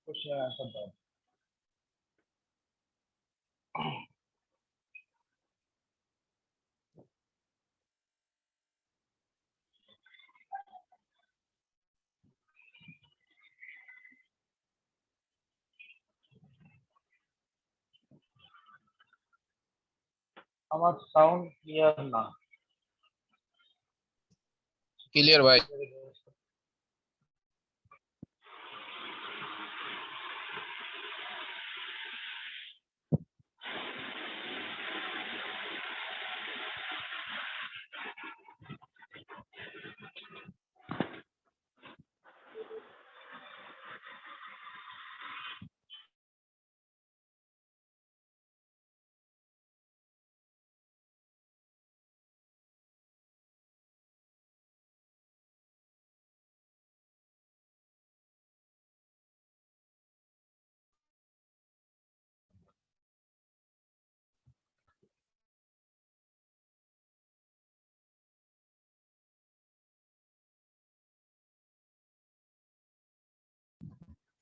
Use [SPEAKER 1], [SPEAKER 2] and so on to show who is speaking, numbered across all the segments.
[SPEAKER 1] কোশ্চেনের অ্যান্সার দাও। আমার সাউন্ড ক্লিয়ার না।
[SPEAKER 2] ক্লিয়ার ভাই।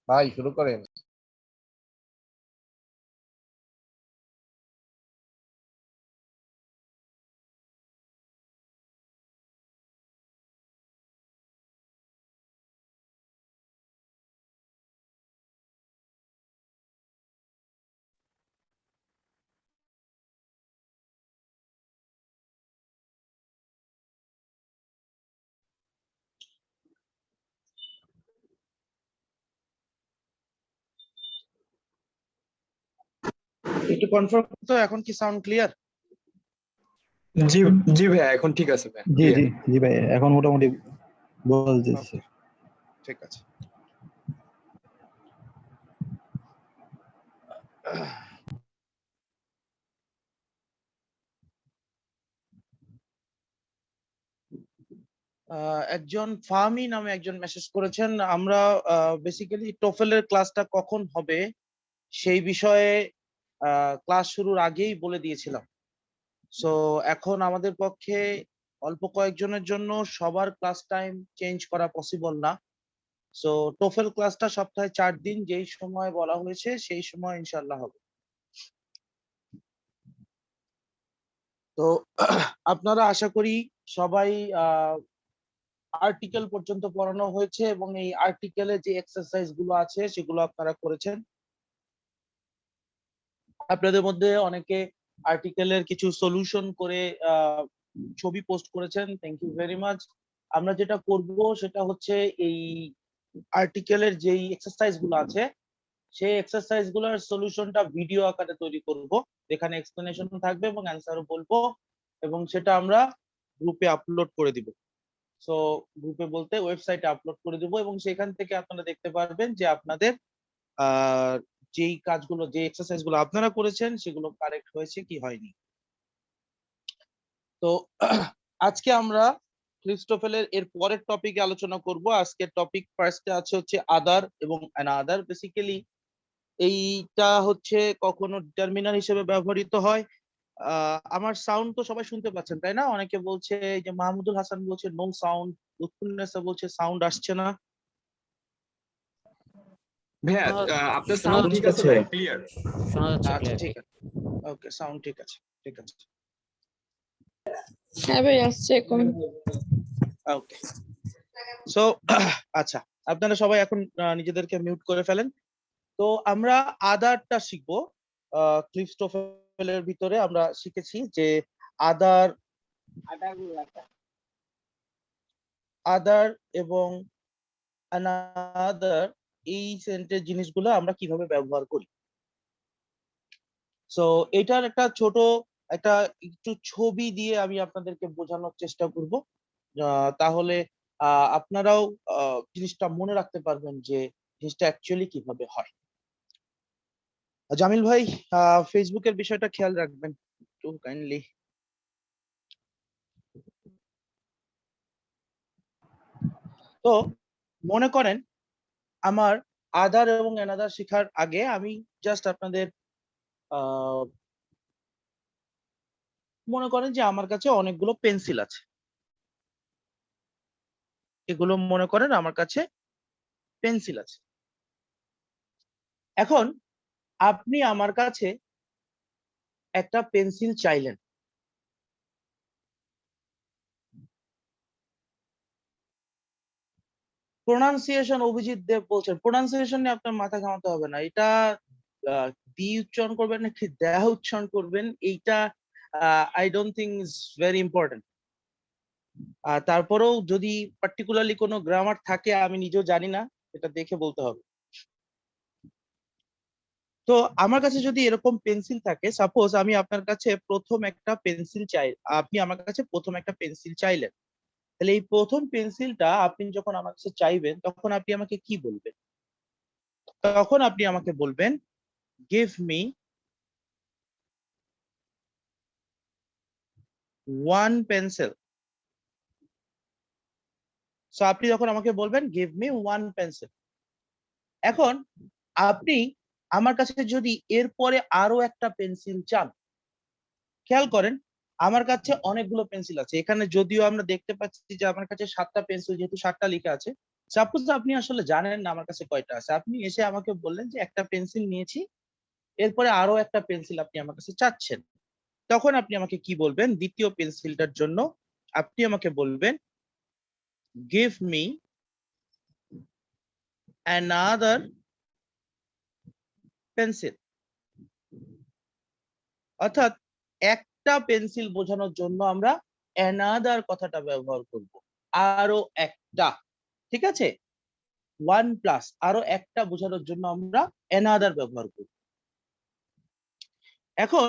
[SPEAKER 2] ভাই শুরু করেন।
[SPEAKER 3] একটু কনফার্ম তো, এখন কি সাউন্ড ক্লিয়ার?
[SPEAKER 4] জি জি ভাই, এখন ঠিক আছে ভাই।
[SPEAKER 5] জি জি জি ভাই, এখন মোটামুটি বলতেছে।
[SPEAKER 3] ঠিক আছে। একজন ফাহমি নামে একজন মেসেজ করেছেন, আমরা বেসিক্যালি টোফেলের ক্লাসটা কখন হবে সেই বিষয়ে ক্লাস শুরুর আগেই বলে দিয়েছিলাম। সো এখন আমাদের পক্ষে অল্প কয়েকজনের জন্য সবার ক্লাস টাইম চেঞ্জ করা পসিবল না। সো টোফেল ক্লাসটা সপ্তাহে 4 দিন যেই সময় বলা হয়েছে সেই সময় ইনশাল্লাহ হবে। তো আপনারা আশা করি সবাই আর্টিকেল পর্যন্ত পড়ানো হয়েছে এবং এই আর্টিকেলে যে এক্সারসাইজ গুলো আছে সেগুলো আপনারা করেছেন। আপনাদের মধ্যে অনেকে আর্টিকেলের কিছু সলিউশন করে ছবি পোস্ট করেছেন, থ্যাংক ইউ ভেরি মাচ। আমরা যেটা করব সেটা হচ্ছে এই আর্টিকেলের যেই এক্সারসাইজ গুলো আছে সেই এক্সারসাইজ গুলোর সলিউশনটা ভিডিও আকারে তৈরি করব, যেখানে এক্সপ্লেনেশন থাকবে এবং অ্যান্সারও বলবো, এবং সেটা আমরা গ্রুপে আপলোড করে দিব। সো গ্রুপে বলতে ওয়েবসাইটে আপলোড করে দিব এবং সেখান থেকে আপনারা দেখতে পারবেন যে আপনাদের যেই কাজগুলো, যে এক্সারসাইজ গুলো আপনারা করেছেন সেগুলো কারেক্ট হয়েছে কি হয়নি। তো আজকে আমরা ক্রিস্টোফেলের এর পরের টপিকে আলোচনা করব। আজকের টপিক ফার্স্টে আছে হচ্ছে আদার এবং অ্যানাদার। বেসিক্যালি এইটা হচ্ছে কখনো ডিটারমিনার হিসেবে ব্যবহৃত হয়। আমার সাউন্ড তো সবাই শুনতে পাচ্ছেন তাই না? অনেকে বলছে যে মাহমুদুল হাসান বলছে নো সাউন্ড, লুৎফুন্নেসা বলছে সাউন্ড আসছে না।
[SPEAKER 4] ভাইয়া আপনার সাউন্ড ঠিক আছে ভাই, ক্লিয়ার
[SPEAKER 6] শোনা যাচ্ছে।
[SPEAKER 3] আচ্ছা ঠিক আছে, ওকে সাউন্ড ঠিক আছে, ঠিক আছে।
[SPEAKER 7] হ্যাঁ ভাই আসছে এখন।
[SPEAKER 3] ওকে, সো আচ্ছা আপনারা সবাই এখন নিজেদেরকে মিউট করে ফেলেন। তো আমরা আদারটা শিখবো। ক্লিফটোফেলের ভিতরে আমরা শিখেছি যে আদার এবং অ্যানাদার এই সেন্টেন্স জিনিসগুলো আমরা কিভাবে ব্যবহার করি। সো এটার একটা ছোট একটা একটু ছবি দিয়ে আমি আপনাদেরকে বোঝানোর চেষ্টা করব, তাহলে আপনারাও জিনিসটা মনে রাখতে পারবেন যে জিনিসটা অ্যাকচুয়ালি কিভাবে হয়। জামিল ভাই ফেসবুকের বিষয়টা খেয়াল রাখবেন একটু কাইন্ডলি। তো মনে করেন আমার আদার এবং অ্যানাদার শেখার আগে আমি জাস্ট আপনাদের মনে করেন যে আমার কাছে অনেকগুলো পেন্সিল আছে, এগুলো মনে করেন আমার কাছে পেন্সিল আছে। এখন আপনি আমার কাছে একটা পেন্সিল চাইলেন, প্রোনাউন্সিয়েশন অভিজিৎ দেব বলছেন, প্রোনাউন্সিয়েশন নিয়ে আপনার মাথা ঘামাতে হবে না, এটা দি উচ্চারণ করবেন নাকি দেহ উচ্চারণ করবেন, এইটা I don't think is very important. তারপরেও যদি পার্টিকুলারলি কোনো গ্রামার থাকে আমি নিজেও জানি না, এটা দেখে বলতে হবে। তো আমার কাছে যদি এরকম পেন্সিল থাকে, সাপোজ আমি আপনার কাছে প্রথম একটা পেন্সিল চাই, আপনি আমার কাছে প্রথম একটা পেন্সিল চাইলেন, তাহলে এই প্রথম পেন্সিলটা আপনি যখন আমার কাছে চাইবেন তখন আপনি আমাকে কি বলবেন? তখন আপনি আমাকে বলবেন give me one pencil. So আপনি যখন আমাকে বলবেন গিভ মি ওয়ান পেন্সিল, এখন আপনি আমার কাছে যদি এরপরে আরো একটা পেন্সিল চান, খেয়াল করেন আমার কাছে অনেকগুলো পেন্সিল আছে, এখানে যদিও আমরা দেখতে পাচ্ছি যে আমার কাছে 7টা পেন্সিল, যেহেতু 7টা লেখা আছে। সাপোজ আপনি আসলে জানেন না আমার কাছে কয়টা আছে, আপনি এসে আমাকে বললেন যে একটা পেন্সিল নিয়েছি, এরপরে আরো একটা পেন্সিল আপনি আমার কাছে চাচ্ছেন, তখন আপনি আমাকে কি বলবেন? দ্বিতীয় পেন্সিলটার জন্য আপনি আমাকে বলবেন গিভ মি অ্যানাদার পেন্সিল। অর্থাৎ একটা পেন্সিল বোঝানোর জন্য আমরা অ্যানাদার কথাটা ব্যবহার করব, আরো একটা, ঠিক আছে? ওয়ান প্লাস আরো একটা বোঝানোর জন্য আমরা অ্যানাদার ব্যবহার করব। এখন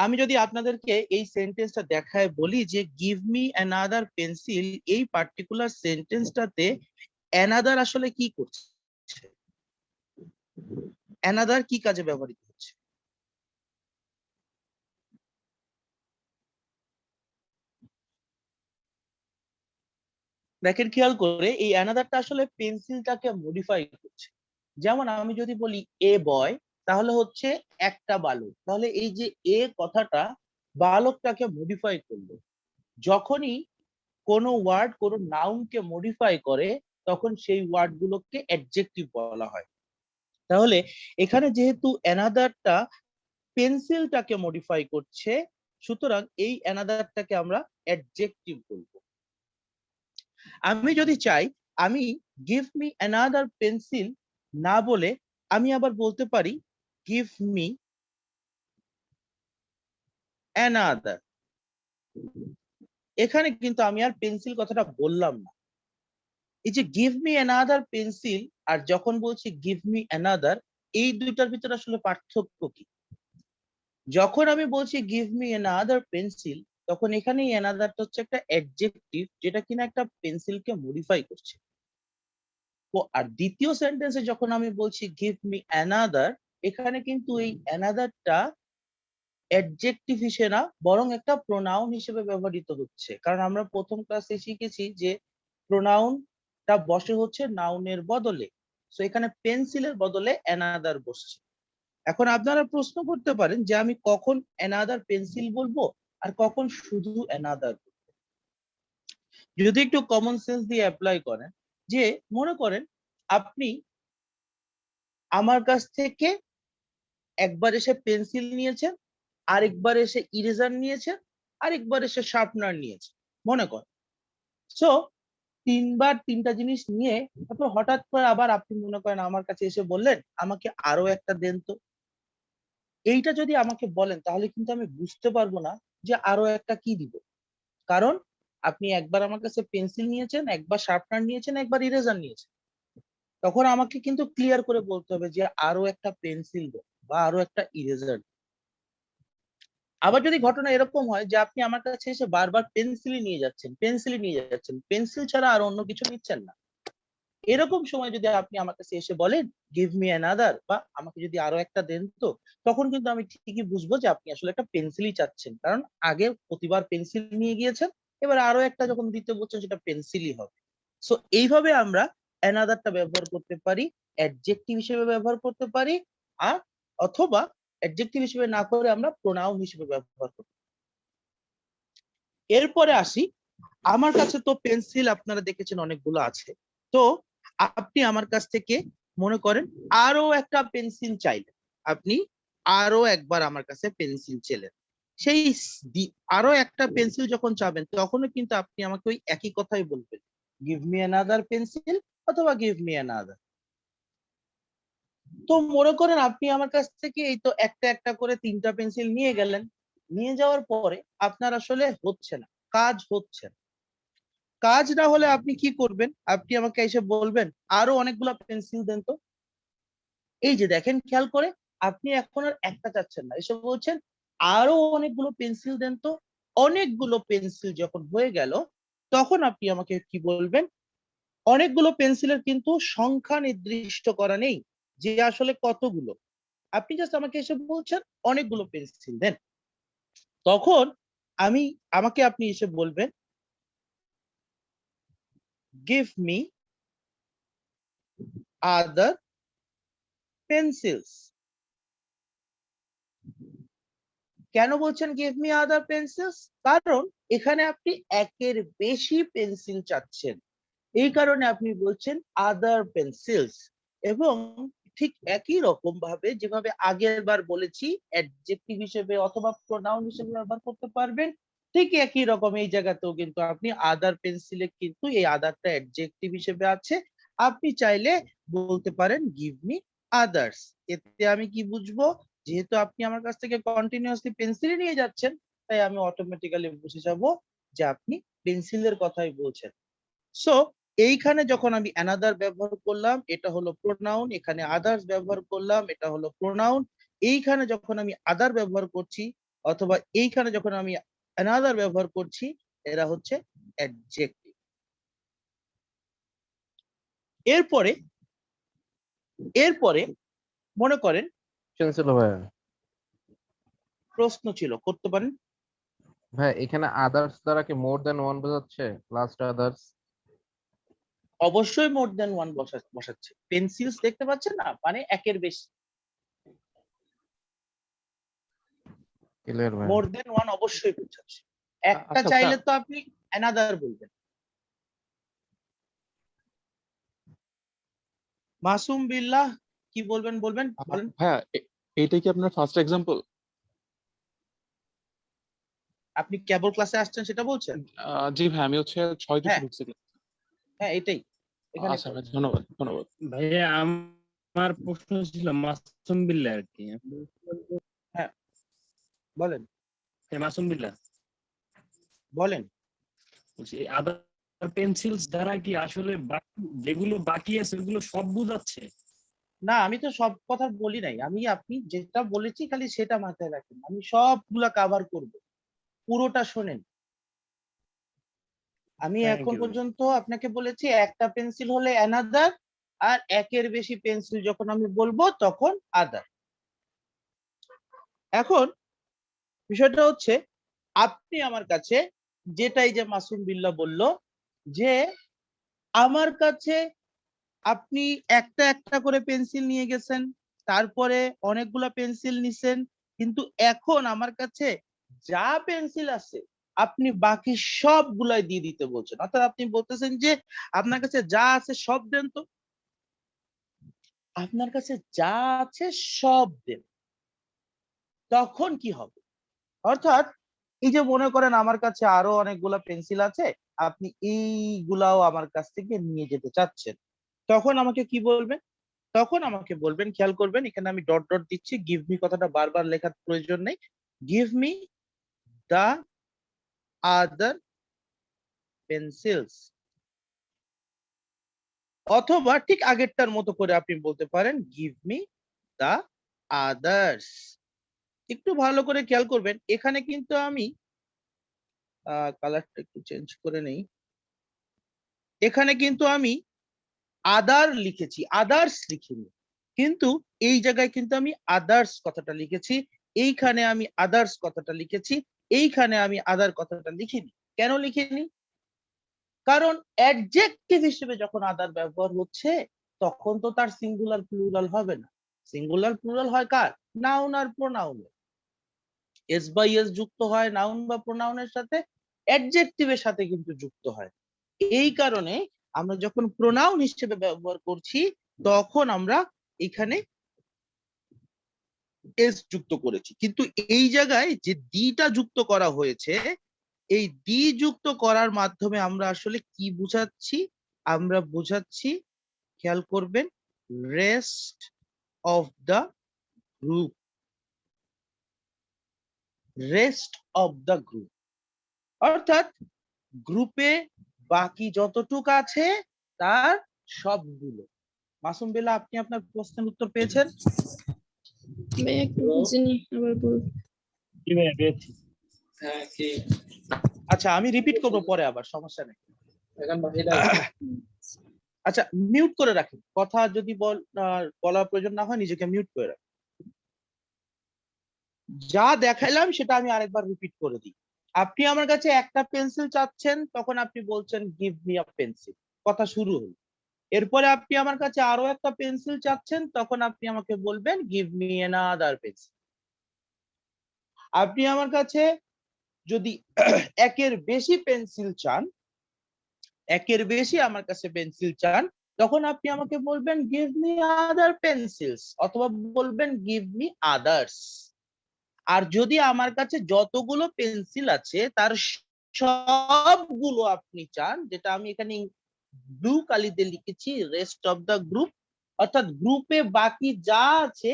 [SPEAKER 3] আমি যদি আপনাদেরকে এই সেন্টেন্সটা দেখায় বলি যে গিভ মি অ্যানাদার পেন্সিল, এই পার্টিকুলার সেন্টেন্সটাতে অ্যানাদার আসলে কি করছে, অ্যানাদার কি কাজে ব্যবহৃত হচ্ছে? দেখেন খেয়াল করে, এই অ্যানাদারটা আসলে পেন্সিলটাকে মডিফাই করছে। যেমন আমি যদি বলি এ বয়, তাহলে হচ্ছে একটা বালক, তাহলে এই যে এ কথাটা বালকটাকে মডিফাই করলো। যখনই কোনো ওয়ার্ড কোনো নাউনকে মডিফাই করে তখন সেই ওয়ার্ড গুলোকে অ্যাডজেক্টিভ বলা হয়। তাহলে এখানে যেহেতু অ্যানাদারটা পেন্সিলটাকে মডিফাই করছে, সুতরাং এই অ্যানাদারটাকে আমরা অ্যাডজেক্টিভ বলবো। আমি যদি চাই আমি গিভ মি অ্যানাদার পেন্সিল না বলে আমি আবার বলতে পারি গিভ মি অ্যানাদার। এখানে কিন্তু আমি আর পেন্সিল কথাটা বললাম না। এই যে গিভ মি অ্যানাদার পেন্সিল আর যখন বলছি গিভ মি অ্যানাদার, এই দুইটার ভিতরে আসলে পার্থক্য কি? যখন আমি বলছি গিভ মি অ্যানাদার পেন্সিল, তখন এখানে অ্যানাদারটা হচ্ছে একটা অ্যাডজেক্টিভ যেটা কিনা একটা পেন্সিলকে মডিফাই করছে। আর দ্বিতীয় সেন্টেন্সে যখন আমি বলছি গিভ মি অ্যানাদার, এখানে কিন্তু এই অ্যানাদারটা অ্যাডজেক্টিভ হিসেবে না বরং একটা প্রোনাউন হিসেবে ব্যবহৃত হচ্ছে, কারণ আমরা প্রথম ক্লাসে শিখেছি যে প্রোনাউনটা বসে হচ্ছে নাউনের বদলে। সো এখানে পেন্সিলের বদলে অ্যানাদার বসছে। এখন আপনারা প্রশ্ন করতে পারেন যে আমি কখন অ্যানাদার পেন্সিল বলবো আর কখন শুধু অ্যানাদার। যদি একটু কমন সেন্স দিয়ে অ্যাপ্লাই করেন, যে মনে করেন আপনি আমার কাছ থেকে একবার এসে পেন্সিল নিয়েছেন, আরেকবার এসে ইরেজার নিয়েছেন, আরেকবার এসে শার্পনার নিয়েছেন, মনে কর। সো তিনবার তিনটা জিনিস নিয়ে তারপর হঠাৎ করে আবার আপনি মনে করেন আমার কাছে এসে বললেন আমাকে আরো একটা দেন তো। এইটা যদি আমাকে বলেন তাহলে কিন্তু আমি বুঝতে পারবো না যে আরো একটা কি দিব, কারণ আপনি একবার আমার কাছে পেন্সিল নিয়েছেন, একবার শার্পনার নিয়েছেন, একবার ইরেজার নিয়েছেন। তখন আমাকে কিন্তু ক্লিয়ার করে বলতে হবে যে আরো একটা পেন্সিল বা আরো একটা ইরেজার। আবার যদি ঘটনা এরকম হয় যে আপনি আমার কাছে এসে বারবার পেন্সিলই নিয়ে যাচ্ছেন, পেন্সিলই নিয়ে যাচ্ছেন, পেন্সিল ছাড়া আর অন্য কিছু নিচ্ছেন না, এরকম সময় যদি আপনি আমার কাছে এসে বলেন গিভ মি অ্যানাদার বা আমাকে যদি আরো একটা দেন তো, তখন কিন্তু আমি ঠিকই বুঝবো যে আপনি আসলে একটা পেন্সিলই চাচ্ছেন, কারণ আগে প্রতিবার পেন্সিল নিয়ে গিয়েছেন, এবার আরো একটা যখন দিতে বলছেন সেটা পেন্সিলই হবে। সো এইভাবে আমরা অ্যানাদারটা ব্যবহার করতে পারি, অ্যাডজেক্টিভ হিসেবে ব্যবহার করতে পারি, আর অথবা অ্যাডজেক্টিভ হিসেবে না করে আমরা প্রোনাউন হিসেবে ব্যবহার করতে পারি। এরপরে আসি, আমার কাছে তো পেন্সিল আপনারা দেখেছেন অনেকগুলো আছে, তো আপনি আমার কাছ থেকে মনে করেন আরো একটা পেন্সিল চাইলেন, আপনি আরো একবার আমার কাছে পেন্সিল চেলেন, সেই আরো একটা পেন্সিল যখন চাবেন তখনও কিন্তু আপনি আমাকে ওই একই কথাই বলবেন, গিভ মি অ্যানাদার পেন্সিল অথবা গিভ মি অ্যানাদার। তো মনে করেন আপনি আমার কাছ থেকে এই তো একটা একটা করে 3টা পেন্সিল নিয়ে গেলেন, নিয়ে যাওয়ার পরে আপনার আসলে হচ্ছে না, কাজ হচ্ছে না। কাজ না হলে আপনি কি করবেন, আপনি আমাকে এসে বলবেন আরো অনেকগুলো পেন্সিল দেন তো। এই যে দেখেন খেয়াল করে, আপনি এখন আর একটা চাচ্ছেন না, এসে বলছেন আরো অনেকগুলো পেন্সিল দেন তো। অনেকগুলো পেন্সিল যখন হয়ে গেল তখন আপনি আমাকে কি বলবেন, অনেকগুলো পেন্সিলের কিন্তু সংখ্যা নির্দিষ্ট করা নেই যে আসলে কতগুলো, আপনি জাস্ট আমাকে এসে বলছেন অনেকগুলো পেন্সিল দেন। তখন আমাকে আপনি এসে বলবেন গিভ মি আদার পেন্সিলস। কেন বলছেন গিভ মি আদার পেন্সিলস? কারণ এখানে আপনি একের বেশি পেন্সিল চাচ্ছেন, এই কারণে আপনি বলছেন আদার পেন্সিলস। এবং ঠিক একই রকম ভাবে যেভাবে আগের বার বলেছি অ্যাডজেক্টিভ হিসেবে অথবা প্রোনাউন হিসেবে ব্যবহার করতে পারবেন, ঠিক একই রকম এই জায়গাতেও কিন্তু আপনি আদার পেন্সিলে কিন্তু এই আদারটা অ্যাডজেক্টিভ হিসেবে আছে, আপনি চাইলে বলতে পারেন গিভ মি আদার্স। এতে আমি কি বুঝবো, যেহেতু আপনি আমার কাছ থেকে কন্টিনিউয়াসলি পেন্সিল নিয়ে যাচ্ছেন, তাই আমি অটোমেটিক্যালি বুঝে যাব যে আপনি পেন্সিলের কথাই বলছেন। সো এইখানে যখন আমি অ্যানাদার ব্যবহার করলাম এটা হলো প্রোনাউন, এখানে আদার্স ব্যবহার করলাম এটা হলো প্রোনাউন, এইখানে যখন আমি আদার ব্যবহার করছি অথবা এইখানে যখন আমি অ্যানাদার ব্যবহার করছি এরা হচ্ছে অ্যাডজেক্টিভ। এরপরে এরপরে মনে করেন
[SPEAKER 2] ছিল ভাইয়া।
[SPEAKER 3] প্রশ্ন ছিল, করতে পারেন।
[SPEAKER 2] ভাই এখানে আদার্স দ্বারা কি মোর দ্যান ওয়ান বোঝাচ্ছে? Last others.
[SPEAKER 3] অবশ্যই মোর দেন ওয়ান বসাচ্ছে, পেন্সিলস দেখতে পাচ্ছেন না, মানে একের বেশি।
[SPEAKER 2] ক্লিয়ার ভাই।
[SPEAKER 3] মোর দেন ওয়ান অবশ্যই বোঝাচ্ছে, একটা
[SPEAKER 6] আচ্ছা
[SPEAKER 3] চাইলে তো আপনি অ্যানাদার বলবেন। মাসুম বিল্লাহ কি বলবেন বলবেন বলেন।
[SPEAKER 6] ভাইয়া, এইটা কি আপনার ফার্স্ট এক্সাম্পল?
[SPEAKER 3] আপনি কেবল ক্লাসে আসছেন সেটা বলছেন?
[SPEAKER 6] জি ভাই, আমি হচ্ছে 6 থেকে
[SPEAKER 3] হ্যাঁ
[SPEAKER 6] ঢুকছি class এ।
[SPEAKER 3] হ্যাঁ এটাই, এখানে
[SPEAKER 6] আচ্ছা ভাই, ধন্যবাদ ধন্যবাদ।
[SPEAKER 1] ভাইয়া আমার প্রশ্ন ছিল মাসুম বিল্লাহ আর কি।
[SPEAKER 3] হ্যাঁ বলেন
[SPEAKER 1] মাসুম বিল্লাহ
[SPEAKER 3] বলেন।
[SPEAKER 1] বলছি আদার পেন্সিলস দ্বারা কি আসলে যেগুলো বাকি আছে ওগুলো সব বুঝাচ্ছে?
[SPEAKER 3] না আমি তো সব কথা বলি নাই, আমি আপনি যেটা বলেছি খালি সেটা মাথায় রাখেন, আমি সবগুলা কভার করব, পুরোটা শোনেন। আমি
[SPEAKER 1] থ্যাংক
[SPEAKER 3] এখন
[SPEAKER 1] ইউ।
[SPEAKER 3] পর্যন্ত আপনাকে বলেছি একটা পেন্সিল হলে অ্যানাদার, আর একের বেশি পেন্সিল যখন আমি বলবো তখন আদার। এখন বিষয়টা হচ্ছে আপনি আমার কাছে যেটাই যে মাসুম বিল্লাহ বলল যে আমার কাছে আপনি একটা একটা করে পেন্সিল নিয়ে গেছেন, তারপরে অনেকগুলা পেন্সিল নিছেন, কিন্তু এখন আমার কাছে যা পেন্সিল আছে আপনি বাকি সবগুলাই দিয়ে দিতে বলছেন, অর্থাৎ আপনি বলতেছেন যে আপনার কাছে যা আছে সব দেন তো, আপনার কাছে যা আছে সব দেন। তখন কি হবে, অর্থাৎ এই যে মনে করেন আমার কাছে আরো অনেকগুলা পেন্সিল আছে, আপনি এইগুলাও আমার কাছ থেকে নিয়ে যেতে চাচ্ছেন, তখন আমাকে কি বলবেন, তখন আমাকে বলবেন, খেয়াল করবেন এখানে আমি ডট ডট দিচ্ছি, গিভ মি কথাটা বারবার লেখার প্রয়োজন নেই, give me the other pencils. অথবা ঠিক আগেরটার মতো করে আপনি বলতে পারেন গিভ মি দা আদার্স। একটু ভালো করে খেয়াল করবেন এখানে কিন্তু আমি কালারটা একটু চেঞ্জ করে নেই, এখানে কিন্তু আমি আদার লিখেছি, আদার্স লিখিনি, কিন্তু এই জায়গায় কিন্তু আমি আদার্স কথাটা লিখেছি, এইখানে আমি আদার্স কথাটা লিখেছি, এইখানে আমি আদার কথাটা লিখিনি। কেন লিখিনি? কারণ অ্যাডজেক্টিভ হিসেবে যখন আদার ব্যবহার হচ্ছে তখন তো তার সিঙ্গুলার প্লুরাল হবে না, সিঙ্গুলার প্লুরাল হয় কার, নাউন আর প্রোনাউনের, এস বাই এস যুক্ত হয় নাউন বা প্রোনাউনের সাথে, অ্যাডজেক্টিভের সাথে কিন্তু যুক্ত হয়। এই কারণে আমরা যখন প্রোনাউন হিসেবে ব্যবহার করছি তখন আমরা এখানে এস যুক্ত করেছি, কিন্তু এই জায়গায় যে ডিটা যুক্ত করা হয়েছে, এই ডি যুক্ত করার মাধ্যমে আমরা আসলে কি বুঝাচ্ছি? আমরা বুঝাচ্ছি, খেয়াল করবেন, rest of the group, rest of the group, অর্থাৎ গ্রুপে বাকি যতটুক আছে তার সবগুলো। মাসুম বিল্লাহ, আপনি আপনার প্রশ্নের উত্তর পেয়েছেন?
[SPEAKER 7] ভাইয়া একটু বুঝিনি, আবার বল।
[SPEAKER 1] কি ভাইয়া পেয়েছি।
[SPEAKER 3] আচ্ছা, আমি রিপিট করবো পরে, আবার সমস্যা নেই। আচ্ছা, মিউট করে রাখেন, কথা যদি বলার প্রয়োজন না হয় নিজেকে মিউট করে রাখেন। যা দেখাইলাম সেটা আমি আরেকবার রিপিট করে দিই। আপনি আমার কাছে একটা পেন্সিল চাচ্ছেন, তখন আপনি বলছেন গিভ মি আ পেন্সিল, কথা শুরু হলো। এরপরে আপনি আমার কাছে আরো একটা পেন্সিল চাচ্ছেন, তখন আপনি আমাকে বলবেন গিভ মি অ্যানাদার পেন্সিল। আপনি আমার কাছে যদি একের বেশি পেন্সিল চান, একের বেশি আমার কাছে পেন্সিল চান, তখন আপনি আমাকে বলবেন গিভ মি আদার পেন্সিলস, অথবা বলবেন গিভ মি আদার্স। আর যদি আমার কাছে যতগুলো পেন্সিল আছে তার সবগুলো আপনি চান, যেটা আমি এখানে ব্লু কালি দিয়ে লিখেছি, রেস্ট অফ দ্য গ্রুপ, অর্থাৎ গ্রুপে বাকি যা আছে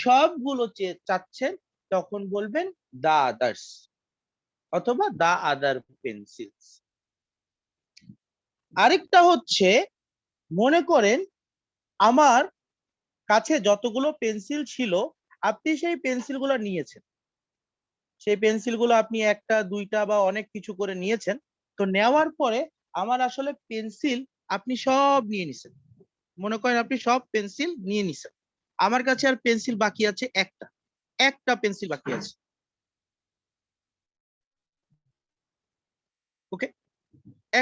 [SPEAKER 3] সবগুলো চাচ্ছেন, তখন বলবেন দা আদার্স অথবা দা আদার পেন্সিলস। আরেকটা হচ্ছে, মনে করেন আমার কাছে যতগুলো পেন্সিল ছিল, আপনি সেই পেন্সিলগুলো নিয়েছেন, সেই পেন্সিলগুলো আপনি একটা দুইটা বা অনেক কিছু করে নিয়েছেন। তো নেওয়ার পরে আমার আসলে পেন্সিল আপনি সব নিয়ে নিছেন, মনে করেন আপনি সব পেন্সিল নিয়ে নিছেন, আমার কাছে আর পেন্সিল বাকি আছে একটা পেন্সিল বাকি আছে। ওকে,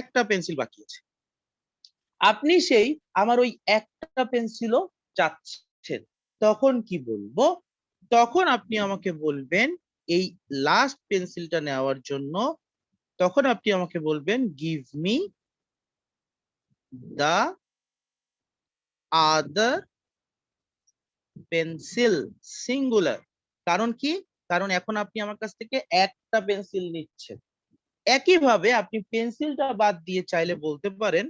[SPEAKER 3] একটা পেন্সিল বাকি আছে। আপনি সেই আমার ওই একটা পেন্সিলও চাচ্ছেন, তখন কি বলবো? তখন আপনি আমাকে বলবেন এই লাস্ট পেন্সিলটা নেওয়ার জন্য, তখন আপনি আমাকে বলবেন give me the other pencil, singular. কারণ কি? কারণ এখন আপনি আমার কাছ থেকে একটা পেন্সিল নিচ্ছেন। একইভাবে আপনি পেন্সিলটা বাদ দিয়ে চাইলে বলতে পারেন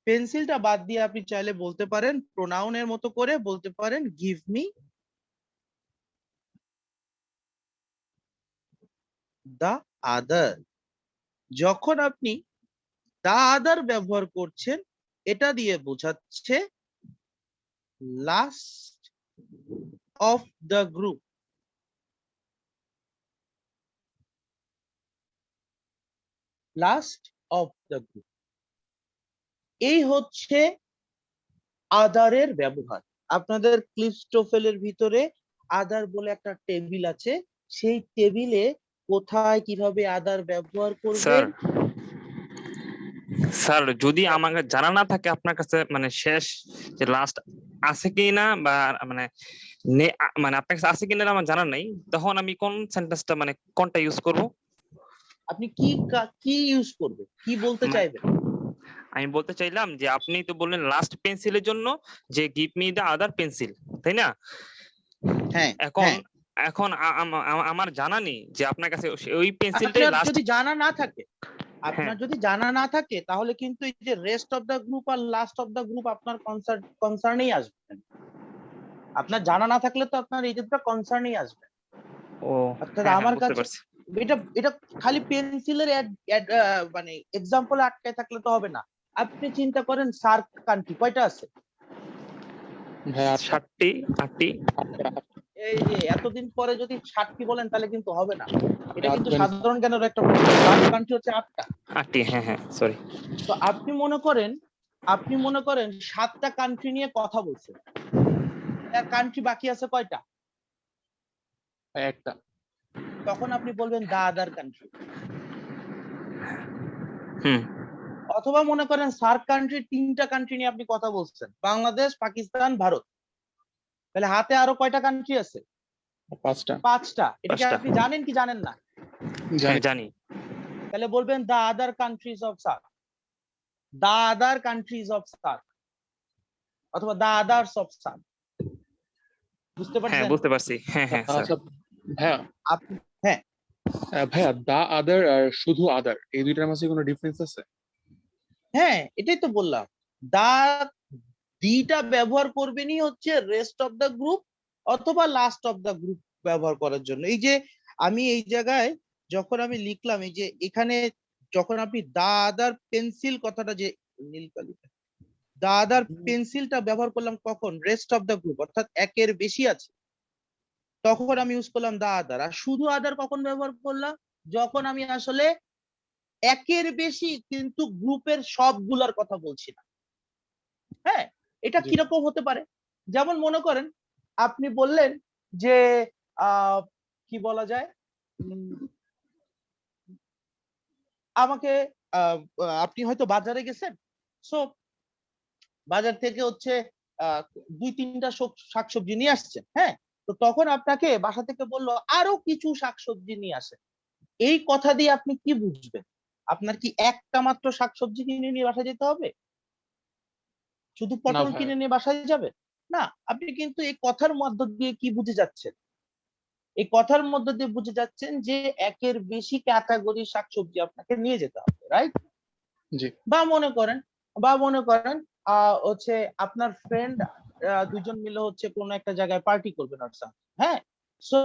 [SPEAKER 3] পেন্সিলটা বাদ দিয়ে আপনি চাইলে বলতে পারেন, প্রোনাউনের মতো করে বলতে পারেন গিভ মি দা আদার। যখন আপনি দা আদার ব্যবহার করছেন, এটা দিয়ে বোঝাচ্ছে last of the group, last of the group. এই হচ্ছে আদারের ব্যবহার। আপনাদের ক্লিপস্টোফেলের ভিতরে আদার বলে একটা টেবিল আছে, সেই টেবিলে কোথায় কিভাবে আদার ব্যবহার করবেন।
[SPEAKER 8] স্যার যদি আমাকে জানা না থাকে আপনার কাছে, মানে শেষ যে লাস্ট আছে কিনা বা মানে মানে আপনার কাছে আছে কিনা আমার জানা নাই, তখন আমি কোন সেন্টেন্সটা মানে কোনটা ইউজ করব?
[SPEAKER 3] আপনি কি ইউজ করবেন, কি বলতে চাইবেন?
[SPEAKER 8] আমি বলতে চাইলাম যে আপনি তো বললেন লাস্ট পেন্সিলের জন্য যে give me the other pencil, তাই না?
[SPEAKER 3] হ্যাঁ,
[SPEAKER 8] এখন এখন আমার জানা নেই যে আপনার কাছে ওই পেন্সিলটাই
[SPEAKER 3] আপনার
[SPEAKER 8] লাস্ট।
[SPEAKER 3] যদি জানা না থাকে, আপনার যদি জানা না থাকে, তাহলে কিন্তু এই যে রেস্ট অফ দ্য গ্রুপ আর লাস্ট অফ দ্য গ্রুপ আপনার কনসার্নেই আসবে। আপনার জানা না থাকলে তো আপনার এই দুটো কনসার্নেই আসবে।
[SPEAKER 8] ও
[SPEAKER 3] অর্থাৎ
[SPEAKER 8] হ্যাঁ,
[SPEAKER 3] আমার
[SPEAKER 8] বুঝতে
[SPEAKER 3] কাছে
[SPEAKER 8] পারছি।
[SPEAKER 3] এটা খালি পেন্সিলের মানে এক্সাম্পলে আটকায় থাকলে তো হবে না। আপনি চিন্তা করেন সার্ক কান্ট্রি কয়টা আছে?
[SPEAKER 6] হ্যাঁ,
[SPEAKER 8] 7টি।
[SPEAKER 3] এই যে এতদিন পরে যদি 7টি বলেন তাহলে কিন্তু হবে না, এটা কিন্তু
[SPEAKER 6] আফগানিস্তান।
[SPEAKER 3] সাধারণ জ্ঞানের একটা প্রশ্ন। সার্ক কান্ট্রি হচ্ছে 8টা।
[SPEAKER 8] 8টি, হ্যাঁ সরি।
[SPEAKER 3] তো আপনি মনে করেন 7টা কান্ট্রি নিয়ে কথা বলছেন, তার কান্ট্রি বাকি আছে কয়টা?
[SPEAKER 6] একটা।
[SPEAKER 3] তখন আপনি বলবেন দা আদার কান্ট্রি। অথবা মনে করেন সার্ক কান্ট্রি 3টা কান্ট্রি নিয়ে আপনি কথা বলছেন, বাংলাদেশ, পাকিস্তান, ভারত, তাহলে হাতে আরো কয়টা কান্ট্রি আছে?
[SPEAKER 6] 5টা।
[SPEAKER 3] 5টা। এটা কি
[SPEAKER 8] 5টা।
[SPEAKER 3] আপনি জানেন কি জানেন না?
[SPEAKER 8] হ্যাঁ
[SPEAKER 6] জানি
[SPEAKER 8] জানি।
[SPEAKER 3] তাহলে বলবেন the other countries of SAARC, the other countries of SAARC, অথবা দ্য আদার্স অফ সার্ক। বুঝতে
[SPEAKER 8] হ্যাঁ
[SPEAKER 3] পারছেন?
[SPEAKER 8] বুঝতে পারছি, হ্যাঁ হ্যাঁ স্যার।
[SPEAKER 6] আচ্ছা ভাইয়া,
[SPEAKER 3] আপনি হ্যাঁ
[SPEAKER 6] ভাইয়া দা আদার আর শুধু আদার এই দুইটার মাঝে কোনো ডিফারেন্স আছে?
[SPEAKER 3] হ্যাঁ এটাই তো বললাম, দা দিটা ব্যবহার করবেনই হচ্ছে রেস্ট অফ দ্য গ্রুপ অথবা লাস্ট অফ দ্য গ্রুপ ব্যবহার করার জন্য। এই যে আমি এই জায়গায় যখন আমি লিখলাম, এই যে এখানে যখন আপনি দা আদার পেন্সিল কথাটা যে নীল কালিটা, দা আদার পেন্সিলটা ব্যবহার করলাম কখন? রেস্ট অফ দ্য গ্রুপ, অর্থাৎ একের বেশি আছে তখন আমি ইউজ করলাম দা আদার। আর শুধু আদার কখন ব্যবহার করলাম? যখন আমি আসলে একের বেশি কিন্তু গ্রুপের সবগুলার কথা বলছি না। হ্যাঁ, এটা
[SPEAKER 6] জি।
[SPEAKER 3] কিরকম হতে পারে? যেমন মনে করেন আপনি বললেন যে কি বলা যায়, আমাকে আপনি হয়তো বাজারে গেছেন, সো বাজার থেকে হচ্ছে দুই তিনটা শাকসবজি নিয়ে আসছেন। হ্যাঁ, তো তখন আপনাকে বাসা থেকে বললো আরো কিছু শাকসবজি নিয়ে আসেন। এই কথা দিয়ে আপনি কি বুঝবেন? আপনার কি একটা মাত্র শাকসবজি কিনে নিয়ে বাসায় যেতে হবে? শুধু পটল
[SPEAKER 6] ভাই।
[SPEAKER 3] কিনে নিয়ে বাসায় যাবে না। আপনি কিন্তু এই কথার মধ্য দিয়ে কি বুঝে যাচ্ছেন? এই কথার মধ্য দিয়ে বুঝে যাচ্ছেন যে একের বেশি ক্যাটাগরি শাকসবজি আপনাকে নিয়ে যেতে হবে, রাইট?
[SPEAKER 6] জি।
[SPEAKER 3] বা মনে করেন হচ্ছে আপনার ফ্রেন্ড দুজন মিলে হচ্ছে কোন একটা জায়গায় পার্টি করবেন, হ্যাঁ, সো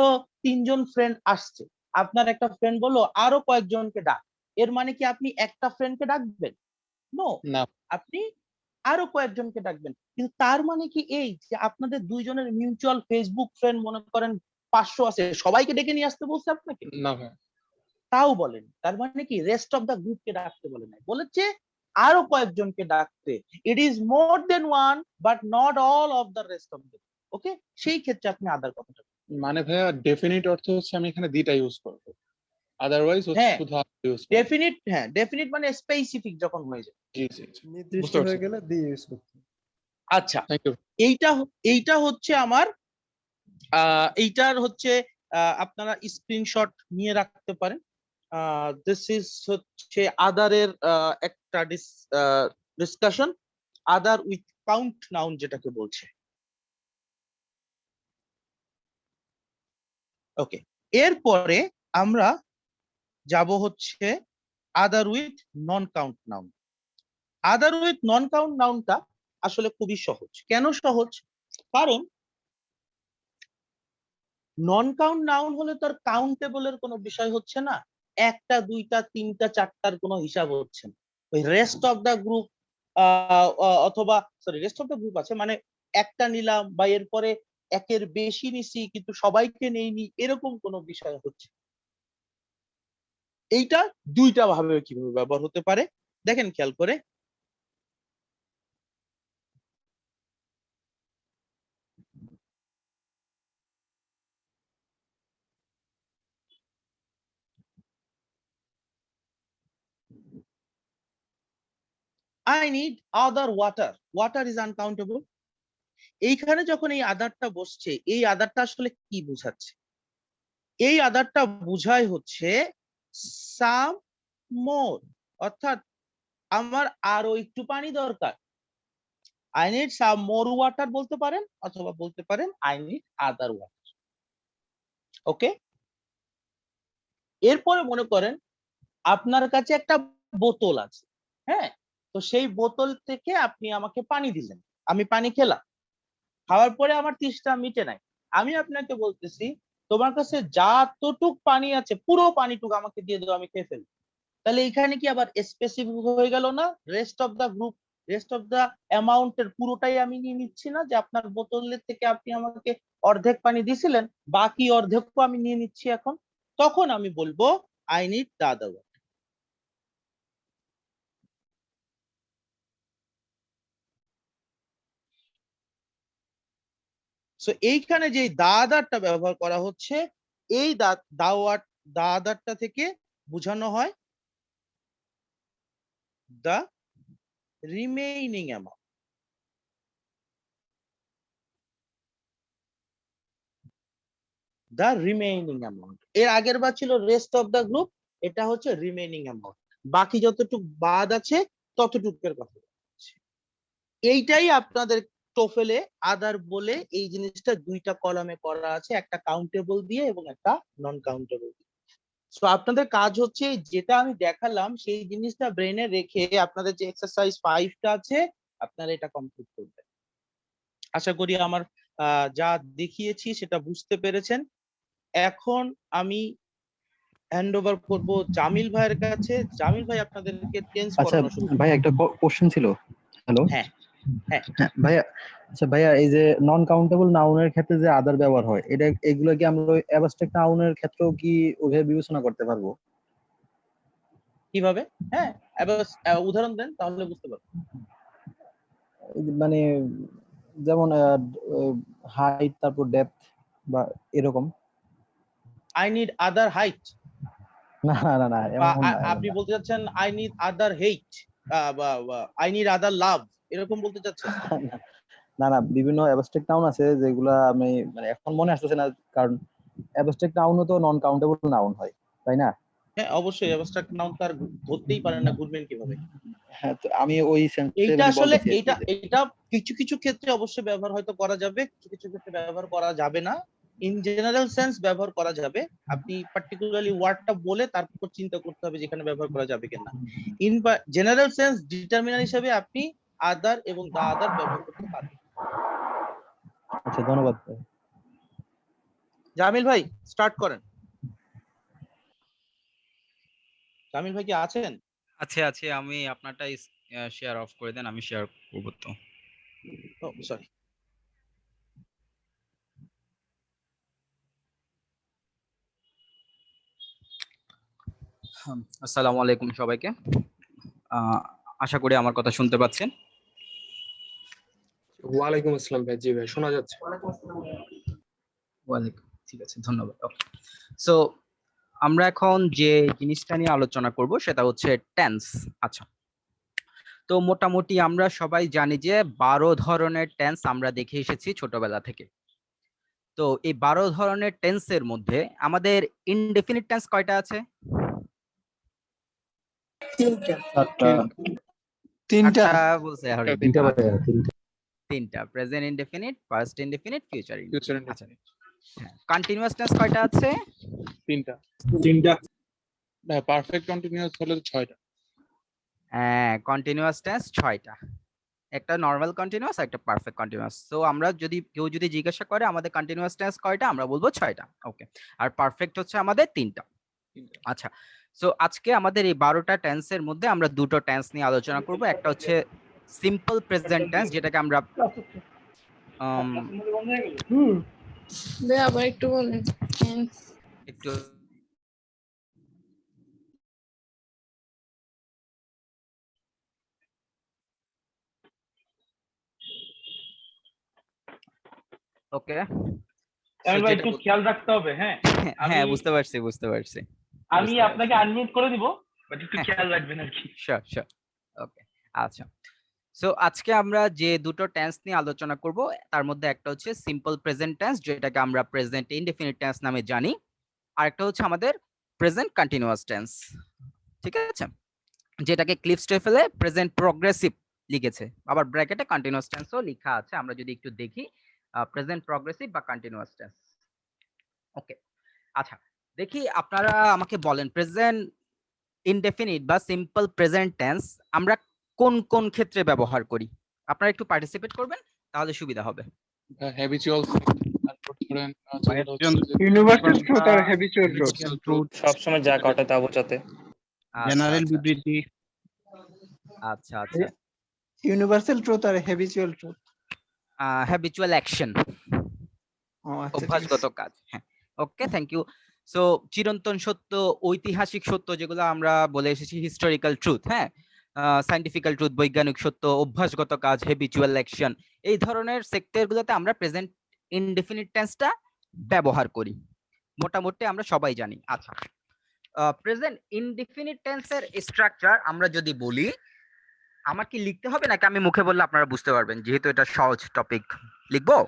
[SPEAKER 3] তিনজন ফ্রেন্ড আসছে। আপনার একটা ফ্রেন্ড বললো আরো কয়েকজনকে ডাক। এর মানে কি আপনি একটা ফ্রেন্ডকে ডাকবেন? নো,
[SPEAKER 6] না
[SPEAKER 3] আপনি আরো কয়েকজনকে ডাকবেন। কিন্তু তার মানে কি এই যে আপনাদের দুইজনের মিউচুয়াল ফেসবুক ফ্রেন্ড মনে করেন 500 আছে, সবাইকে ডেকে নিয়ে আসতে বলছে আপনাকে?
[SPEAKER 6] না ভাই,
[SPEAKER 3] তাও বলেন। তার মানে কি রেস্ট অফ দ্য গ্রুপকে ডাকতে বলে নাই, বলেছে আরো কয়েকজনকে ডাকতে। It is more than one but not all of the rest of the. Okay, সেই ক্ষেত্রে আপনি আদার কথাটা।
[SPEAKER 6] মানে ভাইয়া ডেফিনিট অর্থ হচ্ছে আমি এখানে দিটা ইউজ করব, আদারওয়াইজ হচ্ছে
[SPEAKER 3] হ্যাঁ,
[SPEAKER 6] শুধু ইউজ করব।
[SPEAKER 3] ডেফিনিট, হ্যাঁ ডেফিনিট মানে স্পেসিফিক যখন হয়ে যায়।
[SPEAKER 6] জি জি জি,
[SPEAKER 5] নির্দিষ্ট
[SPEAKER 6] বুঝতে
[SPEAKER 5] হয়ে
[SPEAKER 6] পারছি।
[SPEAKER 5] গেলে দিয়ে ইউজ করতে হবে।
[SPEAKER 3] আচ্ছা,
[SPEAKER 6] থ্যাংক ইউ।
[SPEAKER 3] এইটা হচ্ছে আমার এইটার হচ্ছে আপনারা স্ক্রিনশট নিয়ে রাখতে পারেন। দিস ইজ হচ্ছে আদারের একটা discussion, other with count noun যেটাকে বলছে। ওকে, এরপরে আমরা যাব হচ্ছে other with non count noun. Other with non count নাউনটা আসলে খুবই সহজ। কেন সহজ? কারণ নন কাউন্ট নাউন হলে তার কাউন্টেবলের কোনো বিষয় হচ্ছে না, একটা দুইটা তিনটা চারটার কোনো হিসাব হচ্ছে না। ওই রেস্ট অফ দা গ্রুপ অথবা sorry rest of the group আছে মানে একটা নিলাম বা এরপরে একের বেশি নিছি কিন্তু সবাইকে নেইনি, এরকম কোনো বিষয় হচ্ছে। এইটা দুইটা ভাবে কিভাবে ব্যবহার হতে পারে দেখেন খেয়াল করে। I need other water. Water is uncountable. এইখানে যখন এই আদারটা বসছে, এই আদারটা আসলে কি বোঝাচ্ছে? এই আদারটা বোঝায় হচ্ছে সাম মোর, অর্থাৎ আমার আরো একটু পানি দরকার। I need some more water বলতে পারেন, অথবা বলতে পারেন আই নিড আদার ওয়াটার। ওকে, এরপরে মনে করেন আপনার কাছে একটা বোতল আছে, হ্যাঁ, তো সেই বোতল থেকে আপনি আমাকে পানি দিলেন, আমি পানি খেলাম, খাওয়ার পরে আমার তৃষ্ণা মিটে নাই। আমি আপনাকে বলতেছি তোমার কাছে যতটুক পানি আছে পুরো পানিটুকু আমাকে দিয়ে দাও, আমি খেয়ে ফেলবো। তাহলে এখানে কি আবার স্পেসিফিক হয়ে গেল না? Rest of the group, rest of the অ্যামাউন্টের পুরোটাই আমি নিয়ে নিচ্ছি না, যে আপনার বোতলের থেকে আপনি আমাকে অর্ধেক পানি দিছিলেন, বাকি অর্ধেকও আমি নিয়ে নিচ্ছি এখন। তখন আমি বলবো I need the other one. So এইখানে যে দাদারটা ব্যবহার করা হচ্ছে, এই দাদারটা থেকে বোঝানো হয় the remaining amount. The remaining amount. এর আগের বার ছিল রেস্ট অফ দ্য গ্রুপ, এটা হচ্ছে রিমেইনিং অ্যামাউন্ট, বাকি যতটুকু বাদ আছে ততটুকুর কথা বলছি। এইটাই আপনাদের টোফেলে আদার বলে এই জিনিসটা দুইটা কলামে করা আছে, একটা কাউন্টেবল দিয়ে এবং একটা নন কাউন্টেবল দিয়ে। সো আপনাদের কাজ হচ্ছে যেটা আমি দেখালাম সেই জিনিসটা ব্রেনে রেখে আপনাদের যে এক্সারসাইজ 5টা আছে আপনারা এটা কমপ্লিট করবেন। আশা করি আমার যা দেখিয়েছি সেটা বুঝতে পেরেছেন। এখন আমি হ্যান্ড ওভার করবো জামিল ভাইয়ের কাছে। জামিল ভাই আপনাদেরকে টেন্স
[SPEAKER 5] আচ্ছা
[SPEAKER 3] পড়ানো শুরু করুন।
[SPEAKER 5] ভাই একটা কোশ্চেন ছিল। হ্যালো।
[SPEAKER 3] হ্যাঁ হ্যাঁ
[SPEAKER 5] হ্যাঁ ভাইয়া, আচ্ছা ভাইয়া, এই যে নন কাউন্টেবল নাউনের ক্ষেত্রে যে আদার ব্যবহার হয়, এগুলো কি আমরা অ্যাবস্ট্রাক্ট নাউনের ক্ষেত্রেও কি ওইভাবে বিবেচনা করতে পারবো?
[SPEAKER 3] কিভাবে? হ্যাঁ, এবার উদাহরণ দেন তাহলে বুঝতে পারবেন।
[SPEAKER 5] মানে যেমন হাইট, তারপর ডেপথ বা এরকম।
[SPEAKER 3] আই নিড আদার হাইট,
[SPEAKER 5] না না না, এমন না, এমন
[SPEAKER 3] আপনি
[SPEAKER 5] না।
[SPEAKER 3] বলতে চাচ্ছেন I need other hate, I need other love, এরকম বলতে চাচ্ছেন?
[SPEAKER 5] না না, বিভিন্ন অ্যাবস্ট্রাক্ট নাউন আছে যেগুলা আমি মানে এখন মনে আসতেছে না, কারণ অ্যাবস্ট্রাক্ট নাউনও তো নন কাউন্টেবল নাউন হয়, তাই না?
[SPEAKER 3] হ্যাঁ অবশ্যই, অ্যাবস্ট্রাক্ট নাউন তার ধরতেই পারেন না, ঘুরবেন কিভাবে?
[SPEAKER 5] হ্যাঁ, তো আমি ওই সেন্সে
[SPEAKER 3] এইটা আসলে
[SPEAKER 5] বলতেছি আর কি যে-
[SPEAKER 3] এটা কিছু কিছু ক্ষেত্রে অবশ্যই ব্যবহার হয়তো করা যাবে, কিছু কিছু ক্ষেত্রে ব্যবহার করা যাবে না। ইন জেনারেল সেন্স ব্যবহার করা যাবে। আপনি পার্টিকুলারলি ওয়ার্ডটা বলে তারপর চিন্তা করতে হবে যেখানে ব্যবহার করা যাবে কিনা। ইন জেনারেল সেন্স ডিটারমিনার হিসেবে আপনি আদার এবং দা আদার ব্যবহার করতে পারেন।
[SPEAKER 5] আচ্ছা, ধন্যবাদ ভাই।
[SPEAKER 3] জামিল ভাই স্টার্ট করেন। জামিল ভাই কি আছেন?
[SPEAKER 9] আছে আছে, আমি আপনারটাই শেয়ার অফ করে দেন, আমি শেয়ার করবো তো।
[SPEAKER 3] ও সরি।
[SPEAKER 9] আসসালামু আলাইকুম সবাইকে। আশা করি আমার কথা শুনতে পাচ্ছেন।
[SPEAKER 4] ওয়ালাইকুম আসসালাম ভাই। জি ভাই, শোনা যাচ্ছে।
[SPEAKER 9] ওয়ালাইকুম, ঠিক আছে, ধন্যবাদ। ওকে, সো আমরা এখন যে জিনিসটা নিয়ে আলোচনা করব সেটা হচ্ছে টেন্স। আচ্ছা, তো মোটামুটি আমরা সবাই জানি যে 12 ধরনের টেন্স আমরা দেখে এসেছি ছোটবেলা থেকে। তো এই 12 ধরনের টেন্সের মধ্যে আমাদের ইনডেফিনিট টেন্স কয়টা আছে?
[SPEAKER 4] তিনটা।
[SPEAKER 9] বলছে তিনটা, present indefinite, past indefinite, future
[SPEAKER 6] future
[SPEAKER 9] indefinite. আচ্ছা, হ্যাঁ, কন্টিনিউয়াস টেন্স কয়টা আছে?
[SPEAKER 6] তিনটা। পারফেক্ট কন্টিনিউয়াস হলে 6টা।
[SPEAKER 9] হ্যাঁ, কন্টিনিউয়াস টেন্স 6টা, একটা নরমাল কন্টিনিউয়াস, একটা পারফেক্ট কন্টিনিউয়াস। সো আমরা কেউ যদি জিজ্ঞাসা করে আমাদের কন্টিনিউয়াস টেন্স কয়টা, আমরা বলবো 6টা। ওকে, আর পারফেক্ট হচ্ছে আমাদের 3টা। আচ্ছা, সো আজকে আমাদের এই 12টা টেন্সের মধ্যে আমরা দুটো টেন্স নিয়ে আলোচনা করব। একটা হচ্ছে সিম্পল প্রেজেন্ট টেন্স, যেটাকে আমরা
[SPEAKER 7] ভাই আবার একটু বলেন।
[SPEAKER 9] একটু ওকে,
[SPEAKER 3] জামিল ভাই একটু খেয়াল রাখতে হবে। হ্যাঁ
[SPEAKER 9] হ্যাঁ, বুঝতে পারছি।
[SPEAKER 3] আমি আপনাকে আনমিউট করে দিব, বাট একটু খেয়াল রাখবেন আর কি।
[SPEAKER 9] Sure sure. ওকে, আচ্ছা, সো আজকে আমরা যে দুটো টেন্স নিয়ে আলোচনা করব তার মধ্যে একটা হচ্ছে সিম্পল প্রেজেন্ট টেন্স, যেটাকে আমরা প্রেজেন্ট ইনডেফিনিট টেন্স নামে জানি, আর একটা হচ্ছে আমাদের প্রেজেন্ট কন্টিনিউয়াস টেন্স। ঠিক আছে, যেটাকে ক্লিফ স্টেফেলে প্রেজেন্ট প্রগ্রেসিভ লিখেছে, আবার ব্র্যাকেটে কন্টিনিউয়াস টেন্সও লেখা আছে। আমরা যদি একটু দেখি, প্রেজেন্ট প্রগ্রেসিভ বা কন্টিনিউয়াস টেন্স। ওকে, আচ্ছা, দেখি আপনারা আমাকে বলেন প্রেজেন্ট ইনডেফিনিট বা সিম্পল প্রেজেন্ট টেন্স আমরা কোন কোন ক্ষেত্রে ব্যবহার করি। আপনারা একটু পার্টিসিপেট করবেন, তাহলে সুবিধা হবে।
[SPEAKER 6] হ্যাবিচুয়াল, তারপর ধরেন
[SPEAKER 4] ইউনিভার্সাল ট্রুথ আর হ্যাবিচুয়াল ট্রুথ।
[SPEAKER 8] সবসময় যা ঘটে তা বোঝাতে।
[SPEAKER 9] জেনারেল বিবৃতি। আচ্ছা আচ্ছা,
[SPEAKER 4] ইউনিভার্সাল ট্রুথ আর হ্যাবিচুয়াল ট্রুথ।
[SPEAKER 9] হ্যাবিচুয়াল অ্যাকশন, অভ্যাসগত কাজ। হ্যাঁ, ওকে, থ্যাংক ইউ। সো চিরন্তন সত্য, ঐতিহাসিক সত্য, যেগুলো আমরা বলে এসেছি হিস্টোরিক্যাল ট্রুথ, হ্যাঁ, সায়েন্টিফিক্যাল ট্রুথ, বৈজ্ঞানিক সত্য, অভ্যাসগত কাজ, হ্যাবিচুয়াল অ্যাকশন, এই ধরনের সেক্টরগুলোতে আমরা প্রেজেন্ট ইনডেফিনিট টেন্সটা ব্যবহার করি, মোটামুটি আমরা সবাই জানি। আচ্ছা, প্রেজেন্ট ইনডেফিনিট টেন্সের স্ট্রাকচার আমরা যদি বলি, আমার কি লিখতে হবে নাকি আমি মুখে বললে আপনারা বুঝতে পারবেন, যেহেতু এটা সহজ টপিক? লিখবো?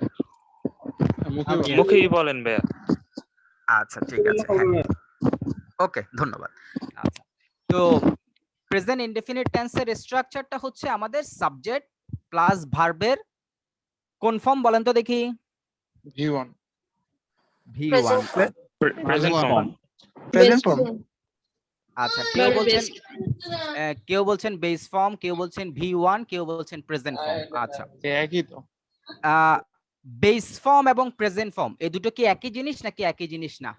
[SPEAKER 8] মুখেই বলেন ভাইয়া।
[SPEAKER 9] আচ্ছা ঠিক আছে, হ্যাঁ ওকে ধন্যবাদ। আচ্ছা তো প্রেজেন্ট ইনডেফিনিট টেন্সের স্ট্রাকচারটা হচ্ছে আমাদের সাবজেক্ট প্লাস ভার্বের কোন ফর্ম বলেন তো দেখি?
[SPEAKER 6] V1
[SPEAKER 9] V1।
[SPEAKER 8] Present form.
[SPEAKER 7] Best form
[SPEAKER 9] আচ্ছা কেউ
[SPEAKER 7] Very
[SPEAKER 9] বলছেন
[SPEAKER 7] best.
[SPEAKER 9] কেউ বলছেন বেস ফর্ম, কেউ বলছেন V1, কেউ বলছেন প্রেজেন্ট ফর্ম। আচ্ছা
[SPEAKER 6] একই তো।
[SPEAKER 9] বেস ফর্ম এবং প্রেজেন্ট ফর্ম এই দুটো কি একই জিনিস নাকি একই জিনিস না?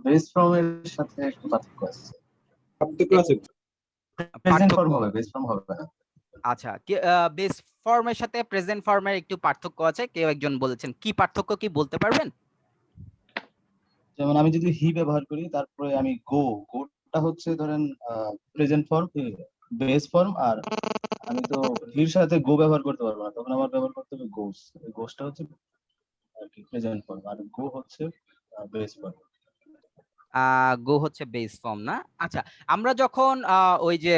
[SPEAKER 5] বেস ফর্মের সাথে একটু পার্থক্য আছে। প্রেজেন্ট ফর্ম হবে, বেস ফর্ম হবে না।
[SPEAKER 9] আচ্ছা বেস ফর্মের সাথে প্রেজেন্ট ফর্মের একটু পার্থক্য আছে, কেউ একজন বলেছেন, কি পার্থক্য কি বলতে পারবেন?
[SPEAKER 5] যেমন আমি যদি হি ব্যবহার করি তারপরে আমি গোটা হচ্ছে ধরেন প্রেজেন্ট ফর্ম বেস ফর্ম, আর আমি তো হির সাথে গো ব্যবহার করতে পারবো না, তখন আমার ব্যবহার করতে হবে গোস। গোসটা হচ্ছে আর কি প্রেজেন্ট ফর্ম, আর গো হচ্ছে বেস ফর্ম।
[SPEAKER 9] গো হচ্ছে বেস ফর্ম না? আচ্ছা আমরা যখন ওই যে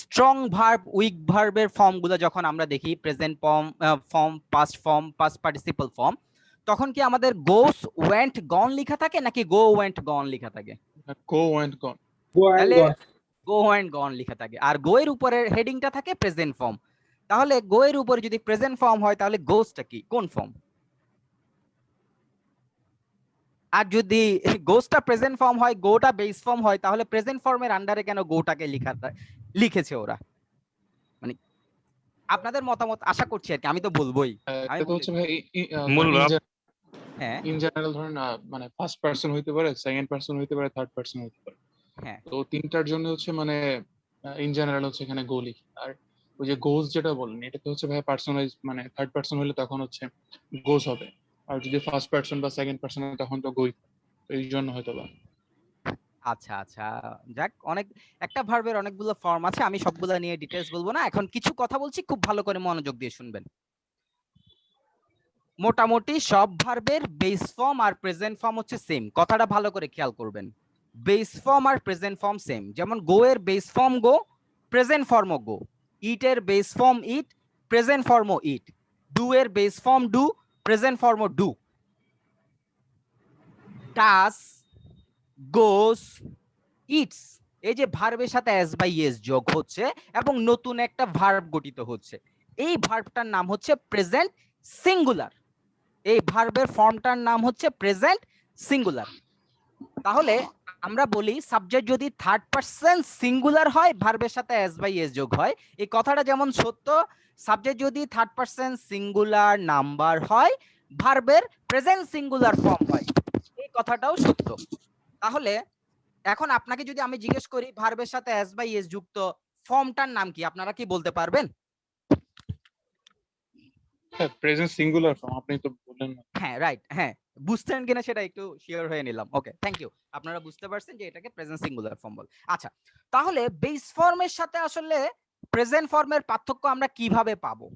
[SPEAKER 9] স্ট্রং ভার্ব উইক ভার্বের ফর্মগুলো যখন আমরা দেখি, present form past form past participle form, তখন কি আমাদের গোস ওয়েন্ট গন লেখা থাকে নাকি গো ওয়েন্ট গন লেখা থাকে?
[SPEAKER 6] Go went gone.
[SPEAKER 9] তাহলে গো ওয়েন্ট গন লেখা থাকে, আর গো এর উপরের হেডিংটা থাকে প্রেজেন্ট ফর্ম। তাহলে গো এর উপরে যদি প্রেজেন্ট ফর্ম হয় তাহলে গোসটা কি, কোন ফর্ম? আর যদি গোসটা প্রেজেন্ট ফর্ম হয়, গোটা বেস ফর্ম হয়, তাহলে প্রেজেন্ট ফর্মের আন্ডারে কেন গোটাকে লিখেছে ওরা? মানে আপনাদের মতামত আশা করছি আর কি, আমি তো বলবোই। আমি
[SPEAKER 6] এটা তো হচ্ছে ভাই
[SPEAKER 8] মূল ভাব।
[SPEAKER 9] হ্যাঁ
[SPEAKER 6] ইন জেনারেল ধরেন মানে ফার্স্ট পারসন হইতে পারে, সেকেন্ড পারসন হইতে পারে, থার্ড পারসন হইতে পারে।
[SPEAKER 9] হ্যাঁ
[SPEAKER 6] তো তিনটার জন্য হচ্ছে মানে ইন জেনারেল হচ্ছে এখানে গো লিখি। আর ওই যে গোজ যেটা বলেন এটা তো হচ্ছে ভাই পার্সোনালাইজ, মানে থার্ড পারসন হলে তখন হচ্ছে গোজ হবে, আর যদি ফার্স্ট পারসন বা সেকেন্ড পারসন হয় তখন তো গোই। তো এই জন্য হয়তো বা।
[SPEAKER 9] আচ্ছা আচ্ছা যাক, অনেক একটা ভার্বের অনেকগুলো ফর্ম আছে, আমি সবগুলো নিয়ে ডিটেইলস বলবো না, এখন কিছু কথা বলছি, খুব ভালো করে মনোযোগ দিয়ে শুনবেন। মোটামুটি সব ভার্বের বেস ফর্ম আর প্রেজেন্ট ফর্ম হচ্ছে সেম, কথাটা ভালো করে খেয়াল করবেন। বেস ফর্ম আর প্রেজেন্ট ফর্ম সেম, যেমন গো এর বেস ফর্ম গো, প্রেজেন্ট ফর্মও গো। ইট এর বেস ফর্ম ইট, প্রেজেন্ট ফর্মও ইট। ডু এর বেস ফর্ম ডু, প্রেজেন্ট ফর্মও ডু। ডাস, গোস, ইটস, এই যে ভার্বের সাথে এস বাই এস যোগ হচ্ছে এবং নতুন একটা ভার্ব গঠিত হচ্ছে, এই ভার্বটার নাম হচ্ছে প্রেজেন্ট সিঙ্গুলার। এই ভার্বের ফর্মটার নাম হচ্ছে প্রেজেন্ট সিঙ্গুলার। তাহলে আমরা বলি সাবজেক্ট যদি থার্ড পারসন সিঙ্গুলার হয়, ভার্বের সাথে এস বাই এস যোগ হয়, এই কথাটা যেমন সত্য, সাবজেক্ট যদি থার্ড পারসন সিঙ্গুলার নাম্বার হয়, ভার্বের প্রেজেন্ট সিঙ্গুলার ফর্ম হয়, এই কথাটাও সত্য। তাহলে এখন আপনাকে যদি আমি জিজ্ঞেস করি ভার্বের সাথে এস বাই এস যুক্ত ফর্মটার নাম কি, আপনারা কি বলতে পারবেন?
[SPEAKER 6] হ্যাঁ প্রেজেন্ট সিঙ্গুলার ফর্ম, আপনি তো বললেন না।
[SPEAKER 9] হ্যাঁ রাইট, হ্যাঁ বুঝতেন কিনা সেটা একটু শিওর হয়ে নিলাম। ওকে থ্যাংক ইউ, আপনারা বুঝতে পারছেন যে এটাকে প্রেজেন্ট সিঙ্গুলার ফর্ম বলে। আচ্ছা তাহলে বেস ফর্মের সাথে আসলে প্রেজেন্ট ফর্মের পার্থক্য আমরা কিভাবে পাবো,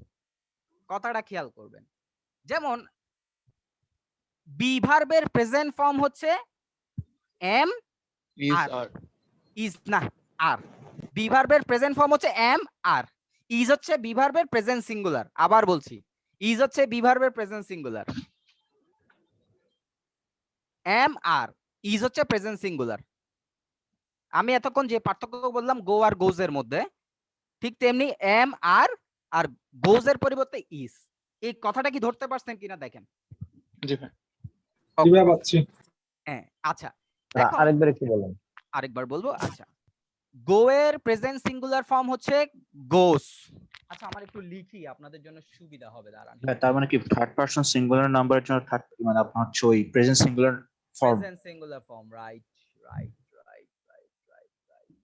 [SPEAKER 9] কথাটা খেয়াল করবেন। যেমন বি ভার্বের প্রেজেন্ট ফর্ম হচ্ছে am
[SPEAKER 6] is
[SPEAKER 9] are,
[SPEAKER 6] are
[SPEAKER 9] is না আর। বি ভার্বের প্রেজেন্ট ফর্ম হচ্ছে এম আর। ইজ হচ্ছে বি ভার্বের প্রেজেন্ট সিঙ্গুলার, আবার বলছি ইজ হচ্ছে বি ভার্বের present singular, am are is হচ্ছে প্রেজেন্ট সিঙ্গুলার। আমি এতক্ষণ যে পার্থক্য বললাম গো আর গোজ এর মধ্যে, ঠিক তেমনি এম আর আর গোজ এর পরিবর্তে ইজ, এই কথাটা কি ধরতে পারছেন কিনা দেখেন।
[SPEAKER 6] জি ভাই।
[SPEAKER 9] হ্যাঁ আচ্ছা এখন
[SPEAKER 5] আরেকবার একটু বলেন।
[SPEAKER 9] আরেকবার বলবো। আচ্ছা গো এর প্রেজেন্ট সিঙ্গুলার ফর্ম হচ্ছে গোস। আচ্ছা আমার একটু লিখি আপনাদের জন্য সুবিধা হবে, দাঁড়ান।
[SPEAKER 10] তার মানে কি থার্ড পারসন সিঙ্গুলার নাম্বারের জন্য থার্ড মানে আপনার হচ্ছে ওই present singular form.
[SPEAKER 9] Present singular form, right right right right right right.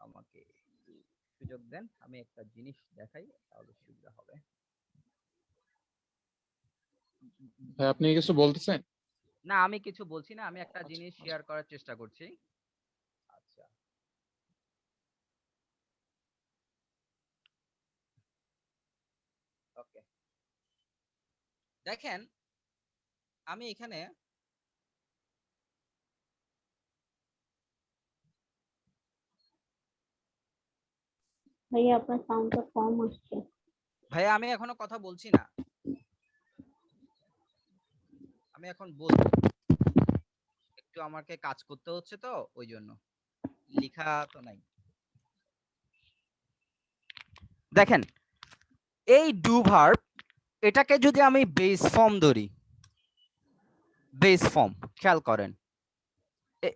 [SPEAKER 9] আমাকে একটু সুযোগ দেন, আমি একটা জিনিস দেখাই তাহলে সুবিধা হবে।
[SPEAKER 6] ভাই আপনি কিছু বলতেছেন?
[SPEAKER 9] না আমি কিছু বলছি না, আমি একটা জিনিস শেয়ার করার চেষ্টা করছি। আচ্ছা ওকে দেখেন আমি এখানে
[SPEAKER 7] ভাইয়া আপনার সাউন্ডটা কম আসছে।
[SPEAKER 9] ভাইয়া আমি এখনো কথা বলছি না, আমি এখন বলবো। আমাকে কাজ করতে হচ্ছে, তো ওই জন্য লেখা তো নাই। দেখেন এই ডু ভার্ব, এটাকে যদি আমি বেস ফর্ম ধরি, বেস ফর্ম খেয়াল করেন,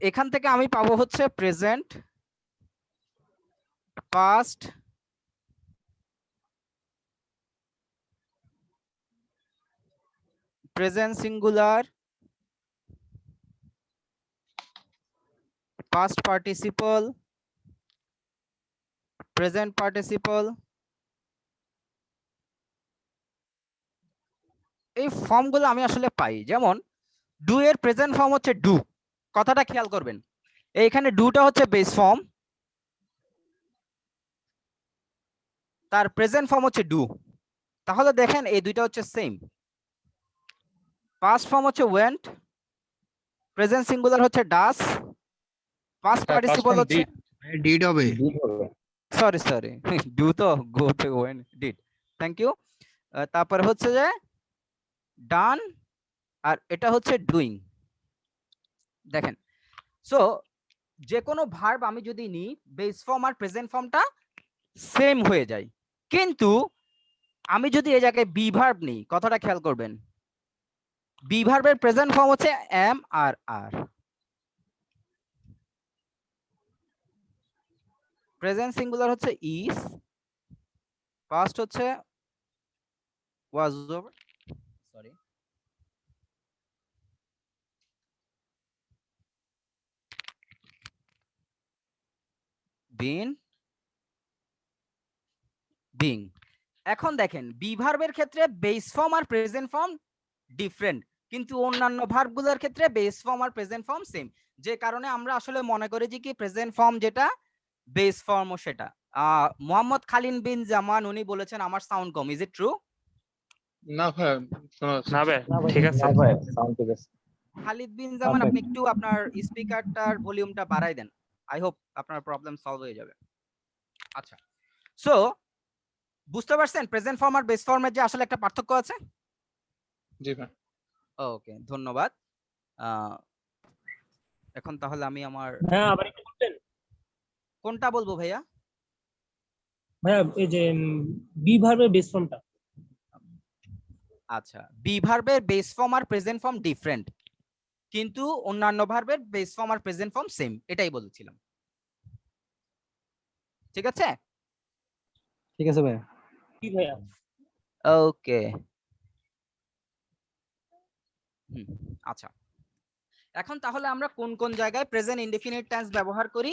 [SPEAKER 9] এখান থেকে আমি পাবো হচ্ছে present, past, present singular, past participle, present participle. এই ফর্মগুলো আমি আসলে পাই। যেমন ডু এর প্রেজেন্ট ফর্ম হচ্ছে ডু, কথাটা খেয়াল করবেন, এইখানে ডুটা হচ্ছে বেস ফর্ম, তার প্রেজেন্ট ফর্ম হচ্ছে ডু। তাহলে দেখেন এই দুইটা হচ্ছে সেম। পাস্ট ফর্ম হচ্ছে ওয়েন্ট, প্রেজেন্ট সিঙ্গুলার হচ্ছে ডাস, পাস্ট পার্টিসিপল হচ্ছে
[SPEAKER 11] ডিড হবে।
[SPEAKER 9] সরি ডু তো গো থেকে ওয়েন্ট, ডিড, থ্যাংক ইউ। তারপরে হচ্ছে যে ডান, আর এটা হচ্ছে ডুইং। দেখেন সো যে কোনো ভার্ব আমি যদি নিই, বেস ফর্ম আর প্রেজেন্ট ফর্মটা সেম হয়ে যায়, কিন্তু আমি যদি এই জায়গায় বি ভার্ব নিই, কথাটা খেয়াল করবেন, বি ভার্বের প্রেজেন্ট ফর্ম হচ্ছে am are are, present singular হচ্ছে ইজ, পাস্ট হচ্ছে was were, sorry been, being. এখন দেখেন বি ভার্বের ক্ষেত্রে বেস ফর্ম আর প্রেজেন্ট ফর্ম ডিফারেন্ট, কিন্তু অন্যান্য ভার্বগুলোর ক্ষেত্রে বেস ফর্ম আর প্রেজেন্ট ফর্ম সেম, যে কারণে আমরা আসলে মনে করি যে কি প্রেজেন্ট ফর্ম যেটা বেস ফর্মও সেটা। মোহাম্মদ খালিদ বিন জামান উনি বলেছেন আমার সাউন্ড কম, ইজ ইট ট্রু?
[SPEAKER 6] না ভাই শোনা যাচ্ছে।
[SPEAKER 8] না ভাই ঠিক আছে।
[SPEAKER 9] খালিদ বিন জামান আপনি একটু আপনার স্পিকারটার ভলিউমটা বাড়াই দেন, আই হোপ আপনার প্রবলেম সলভ হয়ে যাবে। আচ্ছা, সো বুঝতে পারছেন প্রেজেন্ট ফর্ম আর বেস ফর্মের যে আসলে একটা পার্থক্য আছে?
[SPEAKER 6] জি ভাই।
[SPEAKER 9] ওকে, ধন্যবাদ। এখন তাহলে আমি আমার
[SPEAKER 1] হ্যাঁ আবার একটু বলতেন
[SPEAKER 9] কোনটা বলবো ভাইয়া?
[SPEAKER 1] ভাইয়া, এই যে বি ভার্বের বেস ফর্মটা।
[SPEAKER 9] আচ্ছা, বি ভার্বের বেস ফর্ম আর প্রেজেন্ট ফর্ম ডিফারেন্ট, কিন্তু অন্যান্য ভার্বের বেস ফর্ম আর প্রেজেন্ট ফর্ম সেম, এটাই বলেছিলাম। ঠিক আছে?
[SPEAKER 11] ঠিক আছে ভাই।
[SPEAKER 1] কি ভাইয়া?
[SPEAKER 9] ওকে, আচ্ছা, এখন তাহলে আমরা কোন কোন জায়গায় প্রেজেন্ট ইনডেফিনিট টেন্স ব্যবহার করি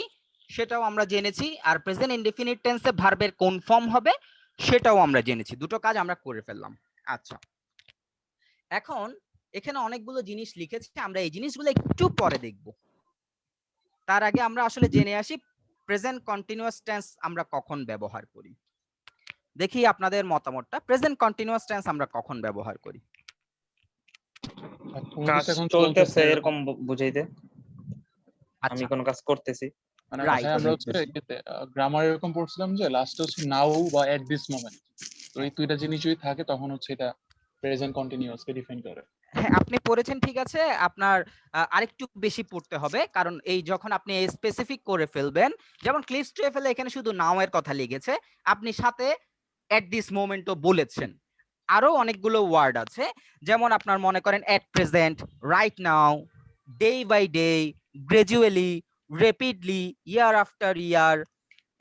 [SPEAKER 9] সেটাও আমরা জেনেছি, আর প্রেজেন্ট ইনডেফিনিট টেন্সে ভার্বের কোন ফর্ম হবে সেটাও আমরা জেনেছি, দুটো কাজ আমরা করে ফেললাম। আচ্ছা, এখন এখানে অনেকগুলো জিনিস লিখেছি, আমরা এই জিনিসগুলো একটু পরে দেখব। তার আগে আমরা আসলে জেনে আসি প্রেজেন্ট কন্টিনিউয়াস টেন্স আমরা কখন ব্যবহার করি। দেখি আপনাদের মতামতটা, প্রেজেন্ট কন্টিনিউয়াস টেন্স আমরা কখন ব্যবহার করি?
[SPEAKER 8] কাজ চলতেছে এরকম বুঝাইতে, আমি কোন কাজ করতেছি।
[SPEAKER 6] মানে আমরা হচ্ছে গ্রামার এরকম পড়ছিলাম যে লাস্টে হচ্ছে নাও বা এট দিস মোমেন্ট, তো এই দুইটা জিনিস যদি থাকে তখন হচ্ছে এটা প্রেজেন্ট কন্টিনিউয়াস কে ডিফাইন করে।
[SPEAKER 9] হ্যাঁ, আপনি পড়েছেন ঠিক আছে, আপনার আরেকটু বেশি পড়তে হবে, কারণ এই যখন আপনি স্পেসিফিক করে ফেলবেন, যেমন ক্লিপস টু ফেলে এখানে শুধু নাও এর কথা লিখেছে, আপনি সাথে এট দিস মোমেন্টও বলেছেন। আরো অনেকগুলো ওয়ার্ড আছে, যেমন আপনার মনে করেন at present, right now, day by day, gradually, rapidly, year after year,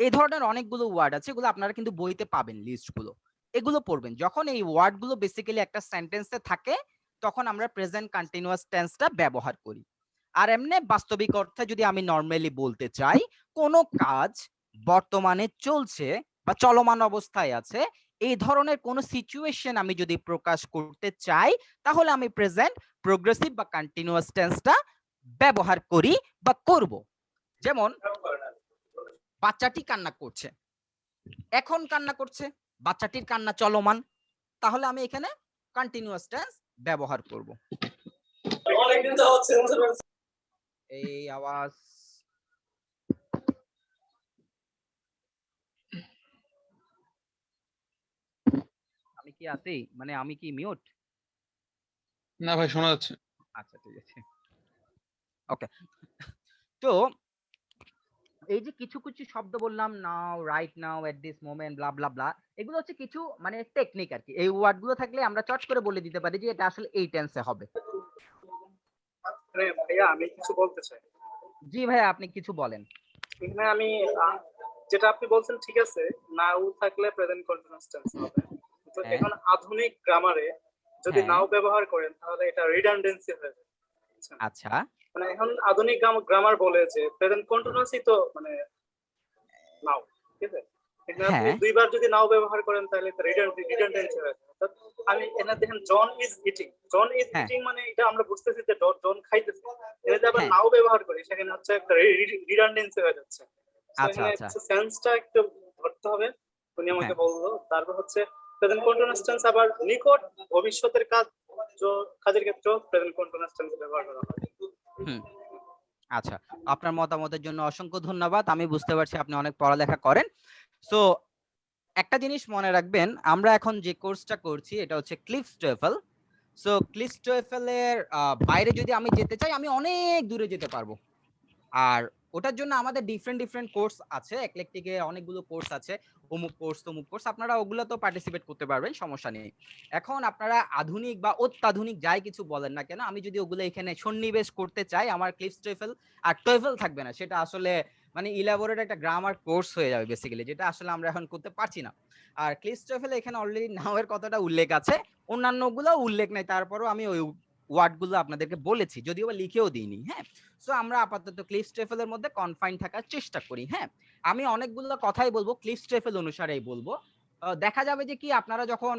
[SPEAKER 9] এই ধরনের অনেকগুলো ওয়ার্ড আছে, এগুলো আপনারা কিন্তু বইতে পাবেন লিস্টগুলো, এগুলো পড়বেন। যখন এই ওয়ার্ডগুলো বেসিক্যালি একটা সেন্টেন্সে থাকে তখন আমরা প্রেজেন্ট কন্টিনিউয়াস টেন্সটা ব্যবহার করি। আর এমনি বাস্তবিক অর্থে যদি আমি নরমালি বলতে চাই, কোনো কাজ বর্তমানে চলছে বা চলমান অবস্থায় আছে, এই ধরনের কোন সিচুয়েশন আমি যদি প্রকাশ করতে চাই, তাহলে আমি প্রেজেন্ট প্রোগ্রেসিভ বা কন্টিনিউয়াস টেন্সটা ব্যবহার করি বা করব। যেমন বাচ্চাটি কান্না করছে, এখন কান্না করছে, বাচ্চাটির কান্না চলমান, তাহলে আমি এখানে কন্টিনিউয়াস টেন্স ব্যবহার করব। এই আওয়াজ আমি কি আছি, মানে আমি কি মিউট?
[SPEAKER 6] না ভাই শোনা যাচ্ছে।
[SPEAKER 9] আচ্ছা ঠিক আছে, ওকে, তো এই যে কিছু কিছু শব্দ বললাম, now, right now, at this moment, blah blah blah, এগুলো হচ্ছে কিছু মানে টেকনিক আর কি। এই ওয়ার্ড গুলো থাকলে আমরা চট করে বলে দিতে পারি যে এটা আসলে এই টেন্সে হবে।
[SPEAKER 12] ভাইয়া আমি কিছু বলতে চাই।
[SPEAKER 9] জি ভাইয়া, আপনি কিছু বলেন।
[SPEAKER 12] এখানে আমি যেটা আপনি বলছেন ঠিক আছে, নাও থাকলে প্রেজেন্ট কন্টিনিউয়াস টেন্স হবে, তো
[SPEAKER 9] হ্যাঁ।
[SPEAKER 12] এখন আধুনিক গ্রামারে যদি
[SPEAKER 9] হ্যাঁ।
[SPEAKER 12] নাও ব্যবহার করেন তাহলে এটা রিডান্ডেন্সি হয়ে যাবে।
[SPEAKER 9] আচ্ছা,
[SPEAKER 12] মানে এখন আধুনিক গ্রামার বলে যে প্রেজেন্ট কন্টিনিউয়াসই তো মানে নাও, ঠিক আছে? এখানে আপনি
[SPEAKER 9] হ্যাঁ।
[SPEAKER 12] দুইবার যদি নাও ব্যবহার করেন তাহলে এটা রিডান্ডেন্সি হয়ে যাবে। অর্থাৎ আমি এখানে দেখেন John is eating, John is
[SPEAKER 9] হ্যাঁ।
[SPEAKER 12] ইটিং মানে এটা আমরা বুঝতেছি যে জন খাইতেছে, এখানে যদি আবার
[SPEAKER 9] হ্যাঁ।
[SPEAKER 12] নাও ব্যবহার করি সেখানে হচ্ছে একটা রিডান্ডেন্সি হয়ে যাচ্ছে।
[SPEAKER 9] আচ্ছা আচ্ছা,
[SPEAKER 12] সেন্সটা একটু ধরতে হবে, উনি আমাকে
[SPEAKER 9] হ্যাঁ।
[SPEAKER 12] বললো। তারপর হচ্ছে প্রেজেন্ট কন্টিনিউয়াস টেন্স আবার নিকট ভবিষ্যতের কাজের ক্ষেত্রে প্রেজেন্ট কন্টিনিউয়াস টেন্স ব্যবহার করা হয়।
[SPEAKER 9] হুম, আচ্ছা, আপনার মতামতের জন্য অসংখ্য ধন্যবাদ। আমি বুঝতে পারছি আপনি অনেক পড়ালেখা করেন। সো একটা জিনিস মনে রাখবেন, আমরা এখন যে কোর্সটা করছি এটা হচ্ছে cliffs TOEFL. So cliffs TOEFL এর বাইরে যদি আমি যেতে চাই, আমি অনেক দূরে যেতে পারবো। আর ওটার জন্য আমাদের ডিফারেন্ট কোর্স আছে, একলেকটিকে অনেকগুলো কোর্স আছে, অমুক কোর্স তমুক কোর্স, আপনারা ওগুলো তো পার্টিসিপেট করতে পারবেন, সমস্যা নেই। এখন আপনারা আধুনিক বা অত্যাধুনিক যাই কিছু বলেন না কেন, আমি যদি ওগুলো এখানে সন্নিবেশ করতে চাই, আমার ক্লিফস টোয়েফল আর টোয়েফল থাকবে না, সেটা আসলে মানে ইলাবোরেট একটা গ্রামার কোর্স হয়ে যাবে বেসিক্যালি, যেটা আসলে আমরা এখন করতে পারছি না। আর ক্লিফস টোয়েফল এখানে অলরেডি নাও এর কথাটা উল্লেখ আছে, অন্যান্যগুলো উল্লেখ নাই, তারপরও আমি ওই ওয়ার্ডগুলো আপনাদেরকে বলেছি, যদিও বা লিখেও দিইনি। হ্যাঁ, সো আমরা আপাতত ক্লিফস টোয়েফলের মধ্যে কনফাইন থাকার চেষ্টা করি। হ্যাঁ, আমি অনেকগুলো কথাই বলবো, ক্লিফস টোয়েফল অনুসারেই বলবো। দেখা যাবে যে কি আপনারা যখন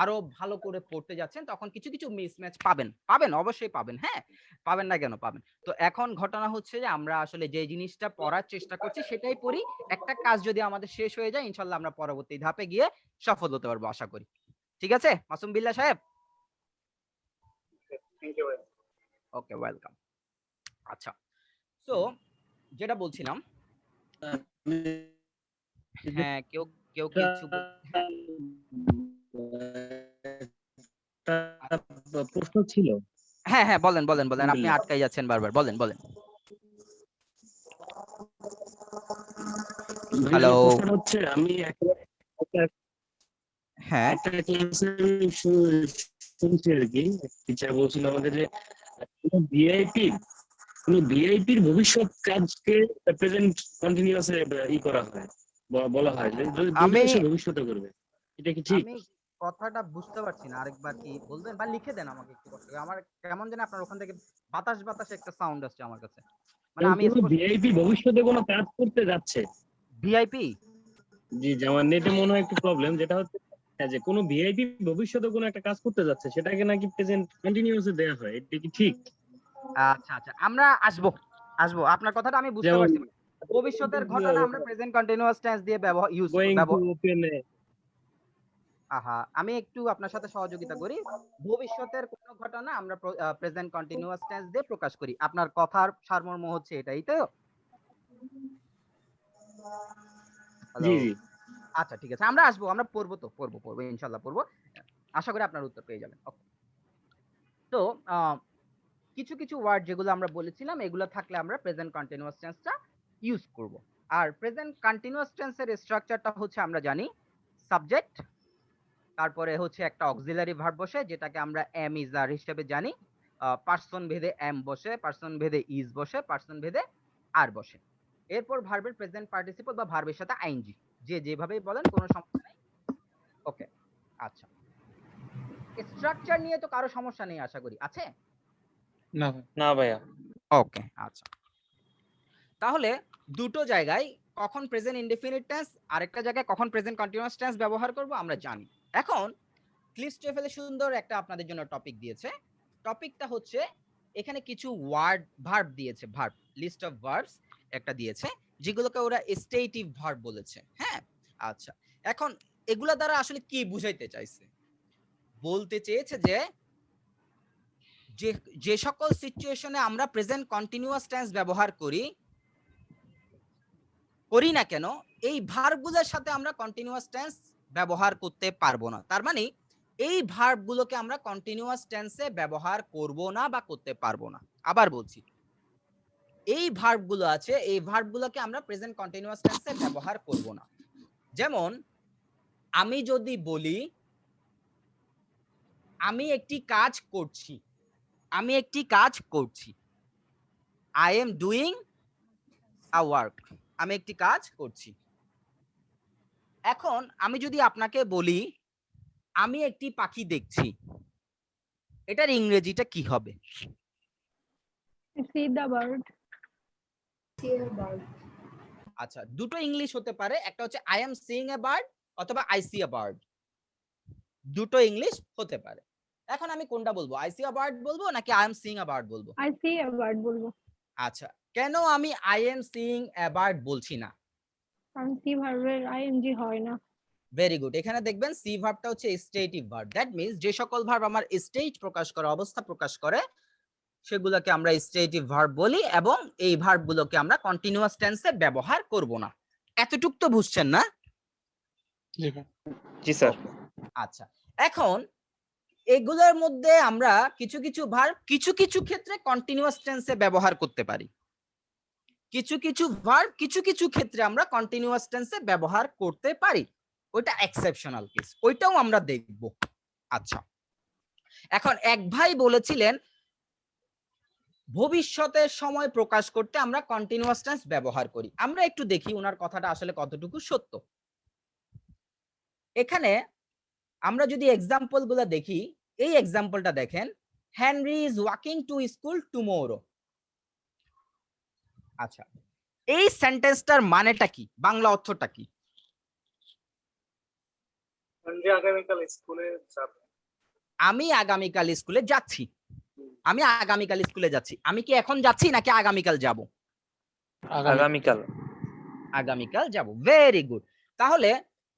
[SPEAKER 9] আরো ভালো করে পড়তে যাচ্ছেন তখন কিছু কিছু মিসম্যাচ পাবেন, অবশ্যই পাবেন। হ্যাঁ, পাবেন না কেন, পাবেন। তো এখন ঘটনা হচ্ছে যে আমরা আসলে যে জিনিসটা পড়ার চেষ্টা করছি সেটাই পড়ি। একটা কাজ যদি আমাদের শেষ হয়ে যায়, ইনশাল্লাহ আমরা পরবর্তী ধাপে গিয়ে সফল হতে পারবো আশা করি। ঠিক আছে মাসুম বিল্লাহ সাহেব?
[SPEAKER 12] Thank you.
[SPEAKER 9] Okay, welcome. আচ্ছা, সো যেটা বলছিলাম, হ্যাঁ, কেউ কেউ কিছু
[SPEAKER 1] প্রশ্ন ছিল।
[SPEAKER 9] হ্যাঁ হ্যাঁ, বলেন বলেন বলেন, আপনি আটকাই যাচ্ছেন বারবার, বলেন বলেন। হ্যালো,
[SPEAKER 1] প্রশ্ন হচ্ছে আমি
[SPEAKER 9] হ্যাঁ
[SPEAKER 1] একটা ক্লাসে শুনছি আর কি, টিচার বলছিল আমাদের যে কোনো ভিআইপির ভবিষ্যৎ কাজকে প্রেজেন্ট কন্টিনিউয়াসে করা হয়, বলা হয় যে যদি ভবিষ্যতে করবে, এটা কি ঠিক?
[SPEAKER 9] আমি কথাটা বুঝতে পারছি না, আরেকবার কি বলবেন বা লিখে দেন আমাকে একটু কষ্ট করে। আমার কেমন জানি আপনার ওখান থেকে বাতাস বাতাস একটা সাউন্ড আসছে আমার কাছে, মানে আমি
[SPEAKER 1] ভিআইপি ভবিষ্যতে কোনো কাজ করতে যাচ্ছে।
[SPEAKER 9] ভিআইপি?
[SPEAKER 1] জি, আমার নেটে মনে হয় একটু প্রবলেম, যেটা হচ্ছে যে কোনো ভিআইপি ভবিষ্যতে কোনো একটা কাজ করতে যাচ্ছে, সেটাকে নাকি প্রেজেন্ট কন্টিনিউয়াসে দেয়া হয়, এটা কি ঠিক?
[SPEAKER 9] আচ্ছা আচ্ছা, আমরা আসবো আপনার কথাটা আমি বুঝতে পারছি। ভবিষ্যতের ঘটনা আমরা প্রেজেন্ট কন্টিনিউয়াস টেন্স দিয়ে ইউজ আমি একটু আপনার সাথে সহযোগিতা করি। ভবিষ্যতের কোন ঘটনা আমরা প্রেজেন্ট কন্টিনিউয়াস টেন্স দিয়ে প্রকাশ করি। আপনার কথার সারমর্ম হচ্ছে এটাই তো?
[SPEAKER 1] জি জি,
[SPEAKER 9] আচ্ছা ঠিক আছে, আমরা আসবো, আমরা পড়বো ইনশাআল্লাহ পড়বো, আশা করি আপনার উত্তর পেয়ে যাবেন। ওকে, তো কিছু কিছু ওয়ার্ড যেগুলো আমরা বলেছিলাম এগুলো থাকলে আমরা প্রেজেন্ট কন্টিনিউয়াস টেন্সটা ইউজ করব। আর প্রেজেন্ট কন্টিনিউয়াস টেন্সের স্ট্রাকচারটা হচ্ছে আমরা জানি সাবজেক্ট, তারপরে হচ্ছে একটা অক্সিলারি ভার্ব বসে, যেটাকে আমরা এম ইজ আর হিসেবে জানি। পার্সন ভেদে এম বসে, পার্সন ভেদে ইজ বসে, পার্সন ভেদে আর বসে। এরপর ভার্বের প্রেজেন্ট পার্টিসিপল বা ভার্বের সাথে আইএনজি, যে যেভাবেই বলেন কোনো সমস্যা নেই। ওকে, আচ্ছা, স্ট্রাকচার নিয়ে তো কারো সমস্যা নেই আশা করি, আছে?
[SPEAKER 8] না ভাইয়া।
[SPEAKER 9] ওকে, আচ্ছা, তাহলে দুটো জায়গায় কখন প্রেজেন্ট ইনডেফিনিট টেন্স, আরেকটা জায়গায় কখন প্রেজেন্ট কন্টিনিউয়াস টেন্স ব্যবহার করব আমরা জানি। এখন ক্লিফস টোয়েফল সুন্দর একটা আপনাদের জন্য টপিক দিয়েছে। টপিকটা হচ্ছে এখানে কিছু ওয়ার্ড ভার্ব দিয়েছে, ভার্ব লিস্ট অফ ভার্বস একটা দিয়েছে, যেগুলোকে ওরা স্টেটিভ ভার্ব বলেছে। হ্যাঁ, আচ্ছা, এখন এগুলা দ্বারা আসলে কি বুঝাইতে চাইছে? বলতে চেয়েছে যে যে সকল সিচুয়েশনে আমরা প্রেজেন্ট কন্টিনিউয়াস টেন্স ব্যবহার করি না কেন, এই ভার্বগুলোর সাথে আমরা কন্টিনিউয়াস টেন্স ব্যবহার করতে পারবো না। তার মানে এই ভার্বগুলোকে আমরা কন্টিনিউয়াস টেন্সে ব্যবহার করব না বা করতে পারবো না। আবার বলছি, এই ভার্ব গুলো আছে, এই ভার্ব গুলোকে আমরা প্রেজেন্ট কন্টিনিউয়াস টেন্সে ব্যবহার করব না। যেমন আমি যদি বলি আমি একটি কাজ করছি, আমি একটি কাজ করছি, I am doing a work, আমি একটি কাজ করছি। এখন আমি যদি আপনাকে বলি আমি একটি পাখি দেখছি, এটার ইংরেজিটা কি হবে?
[SPEAKER 7] See the bird.
[SPEAKER 9] আচ্ছা, দুটো ইংলিশ হতে পারে, একটা হচ্ছে I am seeing a bird অথবা আই সি এ বার্ড, দুটো ইংলিশ হতে পারে। এখন আমি কোনটা বলবো, আই সি এ বার্ড বলবো নাকি I am seeing a bird বলবো?
[SPEAKER 7] I see a bird বলবো।
[SPEAKER 9] আচ্ছা, কেন আমি I am seeing a bird বলছি না?
[SPEAKER 7] কারণ সি ভার্বের আইএনজি হয় না।
[SPEAKER 9] Very good. এখানে দেখবেন সি ভার্বটা হচ্ছে স্টেটিভ ভার্ব, দ্যাট মিন্স যে সকল ভার্ব আমার স্টেট প্রকাশ করে, অবস্থা প্রকাশ করে, সেগুলোকে আমরা স্টেটিভ ভার্ব বলি এবং এই ভার্বগুলোকে আমরা কন্টিনিউয়াস টেন্সে ব্যবহার করব না। এতটুক তো বুঝছেন না?
[SPEAKER 8] জি স্যার।
[SPEAKER 9] আচ্ছা, এখন এগুলোর মধ্যে আমরা কিছু কিছু ভার্ব কিছু কিছু ক্ষেত্রে কন্টিনিউয়াস টেন্সে ব্যবহার করতে পারি, কিছু কিছু ভার্ব কিছু কিছু ক্ষেত্রে আমরা কন্টিনিউয়াস টেন্সে ব্যবহার করতে পারি, ওইটা এক্সেপশনাল কেস, ওইটাও আমরা দেখব। আচ্ছা, এখন এক ভাই বলেছিলেন ভবিষ্যতের সময় প্রকাশ করতে আমরা কন্টিনিউয়াস টেন্স ব্যবহার করি। আমরা একটু দেখি ওনার কথাটা আসলে কতটুকু সত্য। এখানে আমরা যদি এক্সাম্পল গুলো দেখি, এই এক্সাম্পলটা দেখেন, Henry is walking to school tomorrow. আচ্ছা, এই সেন্টেন্সটার মানেটা কি, বাংলা অর্থটা কি?
[SPEAKER 12] আগামীকাল স্কুলে যাব।
[SPEAKER 9] আমি আগামীকাল স্কুলে যাচ্ছি, আমি আগামীকাল স্কুলে যাচ্ছি। আমি কি এখন যাচ্ছি নাকি আগামীকাল যাব?
[SPEAKER 8] আগামীকাল।
[SPEAKER 9] আগামীকাল যাব। Very good. তাহলে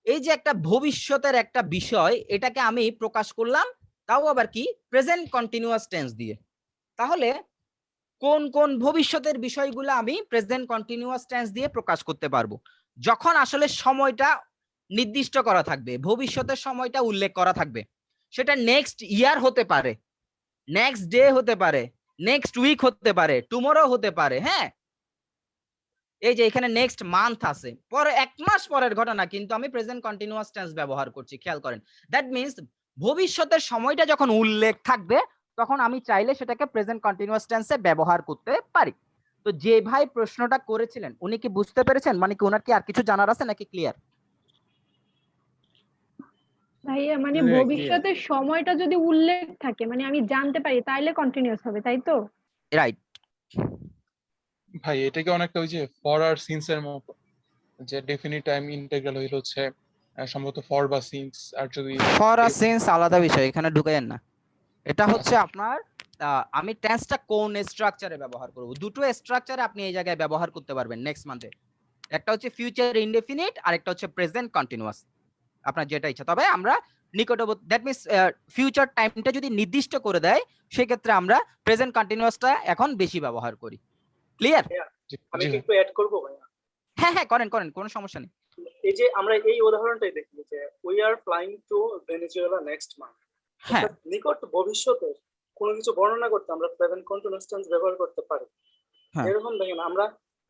[SPEAKER 9] এই যে একটা ভবিষ্যতের একটা বিষয়, এটাকে আমি প্রকাশ করলাম, তাও আবার কি প্রেজেন্ট কন্টিনিউয়াস টেন্স দিয়ে। তাহলে কোন কোন ভবিষ্যতের বিষয়গুলো আমি প্রেজেন্ট কন্টিনিউয়াস টেন্স দিয়ে প্রকাশ করতে পারবো? যখন আসলে সময়টা নির্দিষ্ট করা থাকবে, ভবিষ্যতের সময়টা উল্লেখ করা থাকবে, সেটা নেক্সট ইয়ার হতে পারে, নেক্সট ডে হতে পারে, নেক্সট উইক হতে পারে, টুমরো হতে পারে। হ্যাঁ, এই যে এখানে নেক্সট মান্থ আছে, পরে এক মাস পরের ঘটনা, কিন্তু আমি প্রেজেন্ট কন্টিনিউয়াস টেন্স ব্যবহার করছি, খেয়াল করেন। দ্যাট মিন্স ভবিষ্যতের সময়টা যখন উল্লেখ থাকবে তখন আমি চাইলে সেটাকে প্রেজেন্ট কন্টিনিউয়াস টেন্সে ব্যবহার করতে পারি। তো যে ভাই প্রশ্নটা করেছিলেন উনি কি বুঝতে পেরেছেন? মানে কি ওনার কি আর কিছু জানার আছে নাকি ক্লিয়ার?
[SPEAKER 7] ভাইয়া মানে ভবিষ্যতের সময়টা যদি উল্লেখ থাকে, মানে আমি জানতে পারি, তাইলে কন্টিনিউয়াস হবে, তাই তো?
[SPEAKER 9] রাইট
[SPEAKER 6] ভাই, এটাকে অনেকটা ওই যে ফর আর সিন্স এর মতো, যে ডেফিনিট টাইম ইন্টিগ্রাল হইল হচ্ছে সম্ভবত ফর বা সিন্স। আর যদি
[SPEAKER 9] ফর আর সিন্স আলাদা বিষয়, এখানে ঢুকায়েন না। এটা হচ্ছে আপনার আমি টেন্সটা কোন স্ট্রাকচারে ব্যবহার করব, দুটো স্ট্রাকচারে আপনি এই জায়গায় ব্যবহার করতে পারবেন নেক্সট মান্থে। একটা হচ্ছে ফিউচার ইনডেফিনিট আর একটা হচ্ছে প্রেজেন্ট কন্টিনিউয়াস, আপনার যেটা ইচ্ছা। তবে আমরা নিকটবর্তী, দ্যাট মিন্স ফিউচার টাইমটা যদি নির্দিষ্ট করে দেয় সেক্ষেত্রে আমরা প্রেজেন্ট কন্টিনিউয়াসটা এখন বেশি ব্যবহার করি। ক্লিয়ার?
[SPEAKER 12] আমি কি একটু অ্যাড করব ভাইয়া?
[SPEAKER 9] হ্যাঁ হ্যাঁ, করেন করেন, কোনো সমস্যা নেই।
[SPEAKER 12] এই যে আমরা এই উদাহরণটাই দেখি যে we are flying two Venezuela next month,
[SPEAKER 9] হ্যাঁ,
[SPEAKER 12] নিকট ভবিষ্যতে কোনো কিছু বর্ণনা করতে আমরা প্রেজেন্ট কন্টিনিউয়াস টেন্স ব্যবহার করতে পারি।
[SPEAKER 9] হ্যাঁ।
[SPEAKER 12] এরকম দেখেন আমরা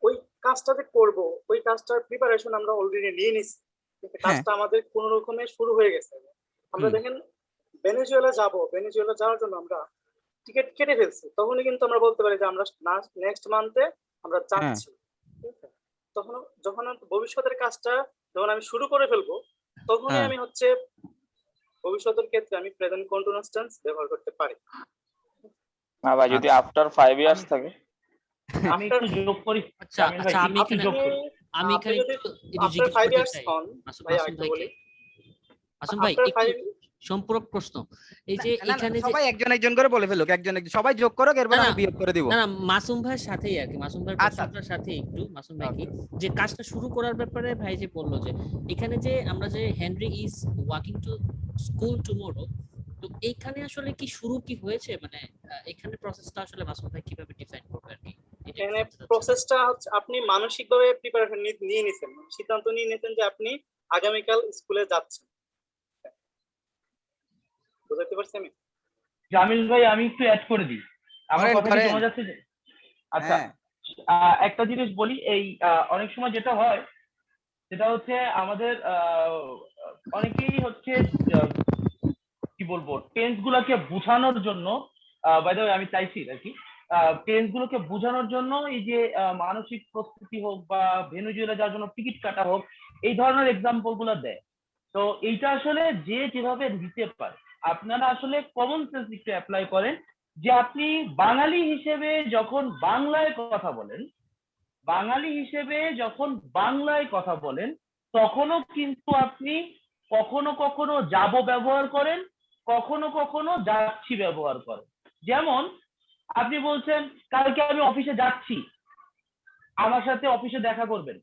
[SPEAKER 12] ওই কাজটাতে করব, ওই কাজটার প্রিপারেশন আমরা অলরেডি নিয়ে নিছি, কাজটা আমাদের কোন রকমে শুরু হয়ে গেছে। আমরা দেখেন ভেনেজুয়েলা যাব, ভেনেজুয়েলা যাওয়ার জন্য আমরা টিকিট কেটে ফেলছি, তখনই কিন্তু আমরা বলতে পারি যে আমরা নেক্সট মান্থে আমরা যাচ্ছি। তখন যখন ভবিষ্যতের কাজটা যখন আমি শুরু করে ফেলবো, তখনই আমি হচ্ছে ভবিষ্যতের ক্ষেত্রে আমি প্রেজেন্ট কন্টিনিউয়াস টেন্স ব্যবহার করতে পারি।
[SPEAKER 8] না ভাই, যদি আফটার 5 ইয়ার্স থাকে।
[SPEAKER 13] আমি একটু যোগ করি।
[SPEAKER 14] আচ্ছা আমি এখানে
[SPEAKER 12] আফটার 5 ইয়ার্স হন ভাই, আগে বলি
[SPEAKER 14] আসুন ভাই একটু সম্পূরক প্রশ্ন। এই যে এখানে
[SPEAKER 9] সবাই একজন একজন করে বলে ফেলুক, একজন একজন সবাই যোগ করুক, এরপর আমি বিয়োগ করে দিব।
[SPEAKER 14] না না, মাসুম ভাইয়ের সাথেই আর কি, মাসুম ভাইয়ের প্রশ্নটার সাথে একটু মাসুম ভাই কি যে কাজটা শুরু করার ব্যাপারে ভাই যে বললো যে এখানে যে আমরা যে Henry is walking to school tomorrow, তো এইখানে আসলে কি শুরু কি হয়েছে, মানে এখানে প্রসেসটা আসলে মাসুম ভাই কিভাবে ডিফাইন করবে আর কি?
[SPEAKER 12] এখানে প্রসেসটা হচ্ছে আপনি মানসিকভাবে প্রিপারেশন নিয়ে নিছেন, সিদ্ধান্ত নিয়ে নিছেন যে আপনি আগামীকাল স্কুলে যাচ্ছেন। বুঝতে পারছেন? আমি
[SPEAKER 13] জামিল ভাই আমি একটু অ্যাড করে দিই, আমার কথা কি শোনা যাচ্ছে? আচ্ছা, একটা জিনিস বলি, এই অনেক সময় যেটা হয় সেটা হচ্ছে আমাদের অনেকেই হচ্ছে কি বলবো টেন্স গুলাকে বোঝানোর জন্য বাই দ্য ওয়ে আমি চাইছি আর কি টেন্স গুলোকে বোঝানোর জন্য এই যে মানসিক প্রস্তুতি হোক বা ভেনেজুয়েলা যাওয়ার জন্য টিকিট কাটা হোক, এই ধরনের এক্সাম্পল গুলো দেয়। তো এইটা আসলে যে যেভাবে দিতে পারে, আপনারা আসলে কমন সেন্স একটু অ্যাপ্লাই করেন যে আপনি বাঙালি হিসেবে যখন বাংলায় কথা বলেন, বাঙালি হিসেবে যখন বাংলায় কথা বলেন, তখনও কিন্তু আপনি কখনো কখনো যাব ব্যবহার করেন, কখনো কখনো যাচ্ছি ব্যবহার করেন। যেমন আপনি বলছেন কালকে আমি অফিসে যাচ্ছি, আমার সাথে অফিসে দেখা করবেন।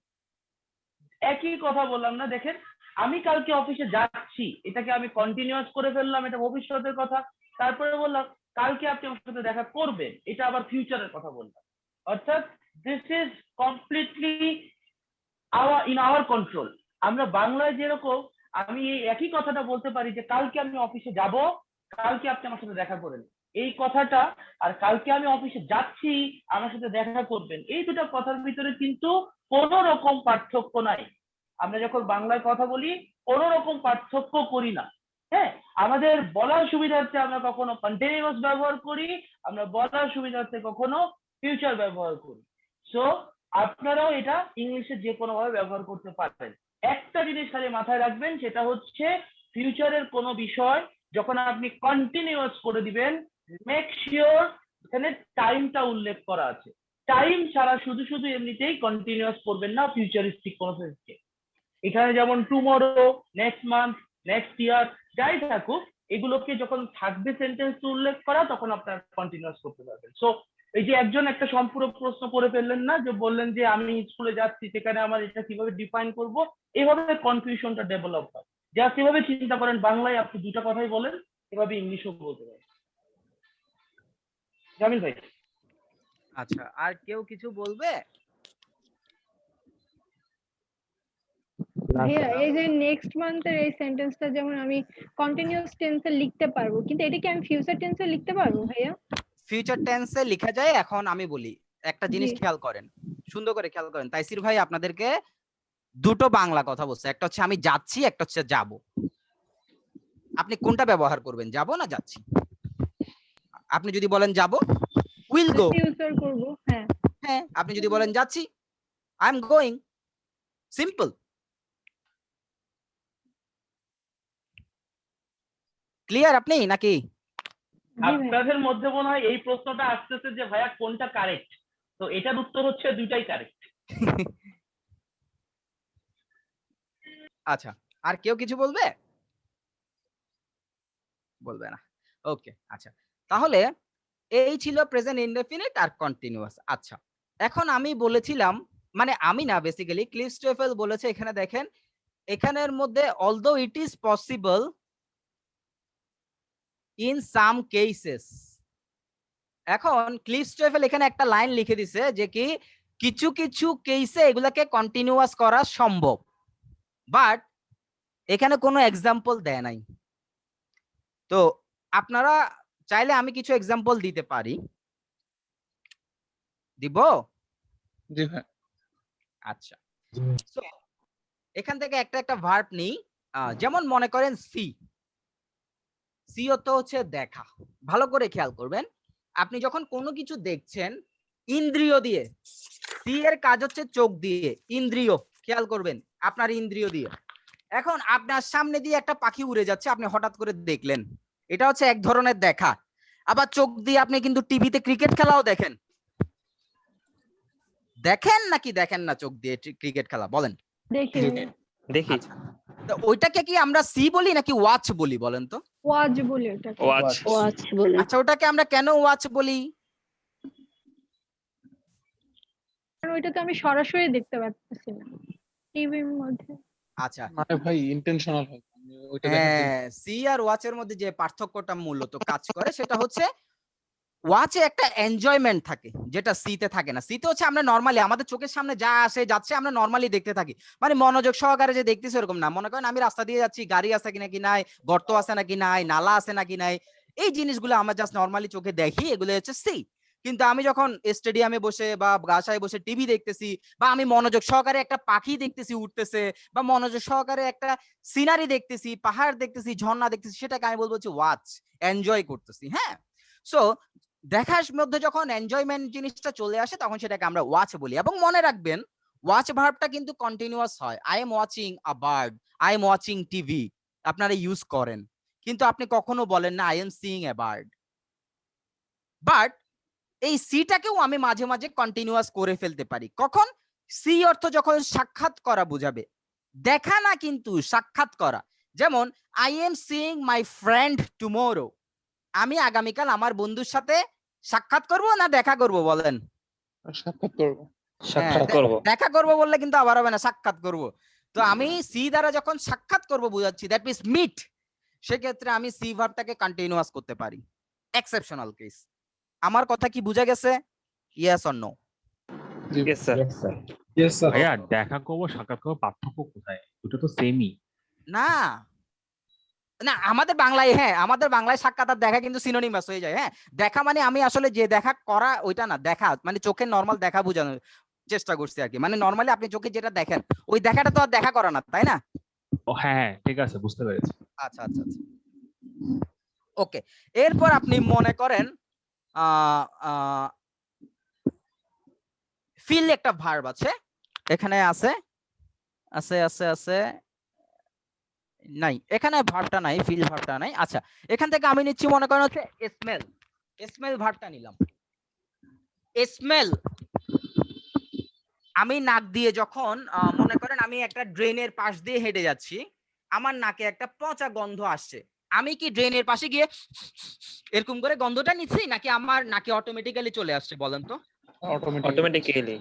[SPEAKER 13] একই কথা বললাম না? দেখেন, আমি কালকে অফিসে যাচ্ছি, এটাকে আমি কন্টিনিউয়াস করে ফেললাম, এটা ভবিষ্যতের কথা। তারপরে বললাম কালকে আপনি আমার সাথে দেখা করবেন, এটা আবার ফিউচারের কথা বললাম। অর্থাৎ this is completely in our control. আমরা বাংলায় যেরকম আমি এই একই কথাটা বলতে পারি যে কালকে আমি অফিসে যাব, কালকে আপনি আমার সাথে দেখা করেন, এই কথাটা, আর কালকে আমি অফিসে যাচ্ছি আমার সাথে দেখা করবেন, এই দুটো কথার ভিতরে কিন্তু কোনো রকম পার্থক্য নাই। আমরা যখন বাংলায় কথা বলি কোনো রকম পার্থক্য করি না। হ্যাঁ, আমাদের বলার সুবিধার্থে আমরা কখনো কন্টিনিউয়াস ব্যবহার করি, আমরা বলার সুবিধার্থে কখনো ফিউচার ব্যবহার করি। সো আপনারাও এটা ইংলিশে যে কোনো ভাবে ব্যবহার করতে পারবেন। একটা জিনিস খালি মাথায় রাখবেন, সেটা হচ্ছে ফিউচারের কোনো বিষয় যখন আপনি কন্টিনিউয়াস করে দিবেন, মেক শিওর এখানে টাইমটা উল্লেখ করা আছে। টাইম ছাড়া শুধু শুধু এমনিতেই কন্টিনিউয়াস করবেন না ফিউচারিস্টিক কোনো সেন্সকে। এখানে যেমন tomorrow, next month, next year যাই থাকুক, এগুলোকে যখন থাকবে সেন্টেন্স উল্লেখ করা, তখন আপনার কন্টিনিউয়াস করতে পারবেন। সো এই যে একজন একটা সম্পূরক প্রশ্ন করে ফেললেন না, যে বললেন যে আমি স্কুলে যাচ্ছি, সেখানে আমার এটা কিভাবে ডিফাইন করব, এভাবে কনফিউশনটা ডেভেলপ হয়। জাস্ট এভাবে চিন্তা করেন, বাংলায় আপনি দুটা কথাই বলেন, এভাবে ইংলিশও বলতে পারেন। জামিল ভাই।
[SPEAKER 9] আচ্ছা, আর কেউ কিছু বলবে?
[SPEAKER 7] ভাইয়া এই যে নেক্সট মান্থের এই সেন্টেন্সটা যেমন আমি কন্টিনিউয়াস টেন্সে লিখতে পারবো, কিন্তু এটা কি আমি ফিউচার টেন্সে লিখতে পারবো ভাইয়া?
[SPEAKER 9] ফিউচার টেন্সে লেখা যায়। এখন আমি বলি, একটা জিনিস
[SPEAKER 7] জি।
[SPEAKER 9] খেয়াল করেন, সুন্দর করে খেয়াল করেন। তাইসির ভাই আপনাদেরকে দুটো বাংলা কথা বলছে, একটা হচ্ছে আমি যাচ্ছি, একটা হচ্ছে যাব। আপনি কোনটা ব্যবহার করবেন, যাব না যাচ্ছি? আপনি যদি বলেন যাব, উইল গো।
[SPEAKER 7] ফিউচার করব। হ্যাঁ
[SPEAKER 9] হ্যাঁ, আপনি যদি বলেন যাচ্ছি, I am going. Simple. Clear আপনি নাকি?
[SPEAKER 13] আপনাদের মধ্যে মনে হয় এই প্রশ্নটা আসতেছে যে ভাইয়া কোনটা কারেক্ট, তো এটার উত্তর হচ্ছে দুইটাই কারেক্ট।
[SPEAKER 9] আচ্ছা, আর কেউ কিছু বলবে? বলবে না? ওকে, আচ্ছা, তাহলে এই ছিল প্রেজেন্ট ইনডেফিনিট আর কন্টিনিউয়াস। আচ্ছা, এখন আমি বলেছিলাম, মানে আমি না, বেসিক্যালি ক্লিফস্টোফেল বলেছে, এখানে দেখেন, এখানের মধ্যে although it is possible in some cases. এখন ক্লিফস্টোফেল এখানে একটা লাইন লিখে দিছে যে কি কিছু কিছু কেসে এগুলাকে কন্টিনিউয়াস করা সম্ভব, বাট এখানে কোনো এক্সাম্পল দেয় নাই। তো আপনারা চাইলে আমি কিছু এক্সাম্পল দিতে পারি। দিব?
[SPEAKER 6] জি ভাই।
[SPEAKER 9] আচ্ছা, সো এখান থেকে একটা একটা ভার্ব নিই। যেমন মনে করেন সি। সি অর্থ হচ্ছে দেখা। ভালো করে খেয়াল করবেন, আপনি যখন কোনো কিছু দেখছেন ইন্দ্রিয় দিয়ে, সি এর কাজ হচ্ছে চোখ দিয়ে, ইন্দ্রিয়, খেয়াল করবেন, আপনার ইন্দ্রিয় দিয়ে। এখন আপনার সামনে দিয়ে একটা পাখি উড়ে যাচ্ছে, আপনি হঠাৎ করে দেখলেন, এটা হচ্ছে এক ধরনের দেখা। আবার চোখ দিয়ে আপনি কিন্তু টিভিতে ক্রিকেট খেলাও দেখেন। দেখেন নাকি দেখেন না চোখ দিয়ে ক্রিকেট খেলা? বলেন।
[SPEAKER 7] দেখি
[SPEAKER 8] দেখি।
[SPEAKER 9] তো ওইটাকে কি আমরা সি বলি নাকি ওয়াচ বলি বলেন তো?
[SPEAKER 7] ওয়াচ বলি ওটাকে।
[SPEAKER 8] ওয়াচ।
[SPEAKER 7] ওয়াচ বলি।
[SPEAKER 9] আচ্ছা, ওটাকে আমরা কেন ওয়াচ বলি?
[SPEAKER 7] কারণ ওইটা তো আমি সরাসরি দেখতে পাচ্ছি না টিভির মধ্যে।
[SPEAKER 9] আচ্ছা,
[SPEAKER 6] মানে ভাই ইন্টেনশনাল হয় ওইটা দেখার জন্য।
[SPEAKER 9] হ্যাঁ, সি আর ওয়াচের মধ্যে যে পার্থক্যটা মূলত কাজ করে সেটা হচ্ছে ওয়াচে একটা এনজয়মেন্ট থাকে, যেটা সিতে থাকে না। সিতে হচ্ছে আমরা নরমালি আমাদের চোখের সামনে যা আসে যাচ্ছে আমরা নরমালি দেখতে থাকি, মানে মনোযোগ সহকারে যে দেখতেছি এরকম না। মনে করেন আমি রাস্তা দিয়ে যাচ্ছি, গাড়ি আছে নাকি নাই, গর্ত আছে নাকি নাই, নালা আছে নাকি নাই, এই জিনিসগুলো আমরা জাস্ট নরমালি চোখে দেখি, এগুলো হচ্ছে সি। কিন্তু আমি যখন স্টেডিয়ামে বসে বা বাসায় বসে টিভি দেখতেছি, বা আমি মনোযোগ সহকারে একটা পাখি দেখতেছি উঠতেছে, বা মনোযোগ সহকারে একটা সিনারি দেখতেছি, পাহাড় দেখতেছি, ঝর্ণা দেখতেছি, সেটাকে আমি বলবো হচ্ছে ওয়াচ, এনজয় করতেছি। হ্যাঁ, সো দেখার মধ্যে যখন এনজয়মেন্ট জিনিসটা চলে আসে তখন সেটাকে আমরা ওয়াচ বলি। এবং মনে রাখবেন ওয়াচ ভার্বটা কিন্তু কন্টিনিউয়াস হয়। I am watching a bird, I am watching TV, আপনারা ইউজ করেন, কিন্তু আপনি কখনো বলেন না I M seeing a bird. But এই সিটাকেও আমি মাঝে মাঝে কন্টিনিউয়াস করে ফেলতে পারি। কখন? সি অর্থ যখন সাক্ষাৎ করা বোঝাবে, দেখা না কিন্তু সাক্ষাৎ করা। যেমন I am seeing my friend tomorrow, আমি আগামীকাল আমার বন্ধুর সাথে সাক্ষাৎ করব না দেখা করব বলেন?
[SPEAKER 6] সাক্ষাৎ করব।
[SPEAKER 9] সাক্ষাৎ করব। দেখা করব বললে কিন্তু আবার হবে না, সাক্ষাৎ করব। তো আমি সি দ্বারা যখন সাক্ষাৎ করব বোঝাচ্ছি, দ্যাট মিন্স মিট, সেক্ষেত্রে আমি সি ভার্বটাকে কন্টিনিউয়াস করতে পারি, এক্সেপশনাল কেস। আমার কথা কি বুঝা গেছে? Yes or no?
[SPEAKER 8] Yes sir.
[SPEAKER 4] Yes sir.
[SPEAKER 15] ভাইয়া দেখা করবো সাক্ষাৎ করবো পার্থক্য কোথায়? দুটো তো সেমই।
[SPEAKER 9] না না, আমাদের বাংলায়, হ্যাঁ আমাদের বাংলায় সাক্ষাৎ আর দেখা কিন্তু সিনোনিমাস হয়ে যায়। হ্যাঁ, দেখা মানে আমি আসলে যে দেখা করা ওইটা না, দেখা মানে চোখের নরমাল দেখা বোঝানোর চেষ্টা করছি আর কি। মানে নরমালি আপনি চোখে যেটা দেখেন ওই দেখাটা তো আর দেখা করা না, তাই না?
[SPEAKER 15] ও হ্যাঁ, ঠিক আছে, বুঝতে পেরেছি।
[SPEAKER 9] আচ্ছা আচ্ছা আচ্ছা, ওকে। এরপর আপনি মনে করেন ফিল একটা ভার্ব আছে এখানে, আছে আছে আছে আছে নাই, এখানে ভার্বটা নাই, ফিল ভার্বটা নাই। আচ্ছা, এখান থেকে আমি নিচ্ছি মনে করেন হচ্ছে স্মেল, স্মেল ভার্বটা নিলাম। স্মেল, আমি নাক দিয়ে যখন মনে করেন আমি একটা ড্রেনের পাশ দিয়ে হেঁটে যাচ্ছি, আমার নাকে একটা পচা গন্ধ আসছে, আমি কি ড্রেনের পাশে গিয়ে এরকম করে গন্ধটা নিচ্ছি, নাকি আমার নাকে অটোমেটিক্যালি চলে আসছে বলেন তো?
[SPEAKER 8] অটোমেটিক্যালি।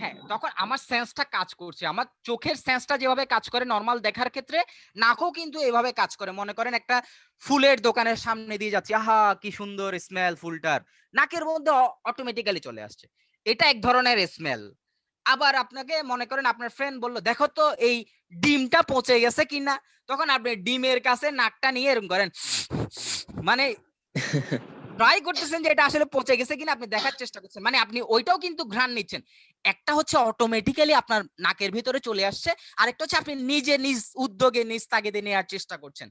[SPEAKER 9] হ্যাঁ, তখন আমার সেন্সটা কাজ করছে, আমার চোখের সেন্সটা যেভাবে কাজ করে নরমাল দেখার ক্ষেত্রে, নাকও কিন্তু এভাবে কাজ করে। মনে করেন একটা ফুলের দোকানের সামনে দিয়ে যাচ্ছি, আহা কি সুন্দর স্মেল ফুলটার, নাকের মধ্যে অটোমেটিক্যালি চলে আসছে, এটা এক ধরনের স্মেল। আবার আপনাকে মনে করেন আপনার ফ্রেন্ড বললো দেখো তো এই ডিমটা পচে গেছে কিনা, তখন আপনি ডিমের কাছে নাকটা নিয়ে এরকম করেন, মানে ট্রাই করতেছেন যে এটা আসলে পচে গেছে কিনা, আপনি দেখার চেষ্টা করছেন, মানে আপনি ওইটাও কিন্তু ঘ্রাণ নিচ্ছেন। একটা হচ্ছে অটোমেটিক্যালি আপনার নাকের ভিতরে চলে আসছে, আরেকটা হচ্ছে আপনি নিজে নিজ উদ্যোগে নিজ তাগিদে নেওয়ার চেষ্টা করছেন।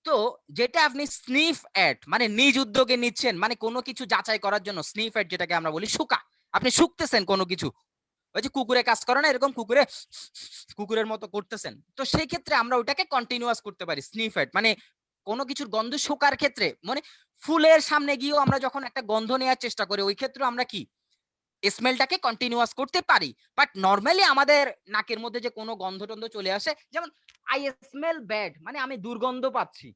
[SPEAKER 9] তো যেটা আপনি স্নিফ এট মানে নিজ উদ্যোগে নিচ্ছেন, মানে কোনো কিছু যাচাই করার জন্য, স্নিফ এট যেটাকে আমরা বলি শুকা, আপনি শুকতেছেন কোনো কিছু, ওই যে কুকুরে কাজ করে না এরকম কুকুরের মতো করতেছেন, তো সেই ক্ষেত্রে আমরা ওইটাকে কন্টিনিউয়াস করতে পারি স্নিফ এট, মানে কোনো কিছুর গন্ধ শোকার ক্ষেত্রে, মানে ফুলের সামনে গিয়েও আমরা যখন একটা গন্ধ নেওয়ার চেষ্টা করি ওই ক্ষেত্রে আমরা কি স্মেলটাকে কন্টিনিউয়াস করতে পারি। বাট নরমালি আমাদের নাকের মধ্যে যে কোনো গন্ধ টন্ধ চলে আসে, যেমন আই স্মেল ব্যাড মানে আমি দুর্গন্ধ পাচ্ছি,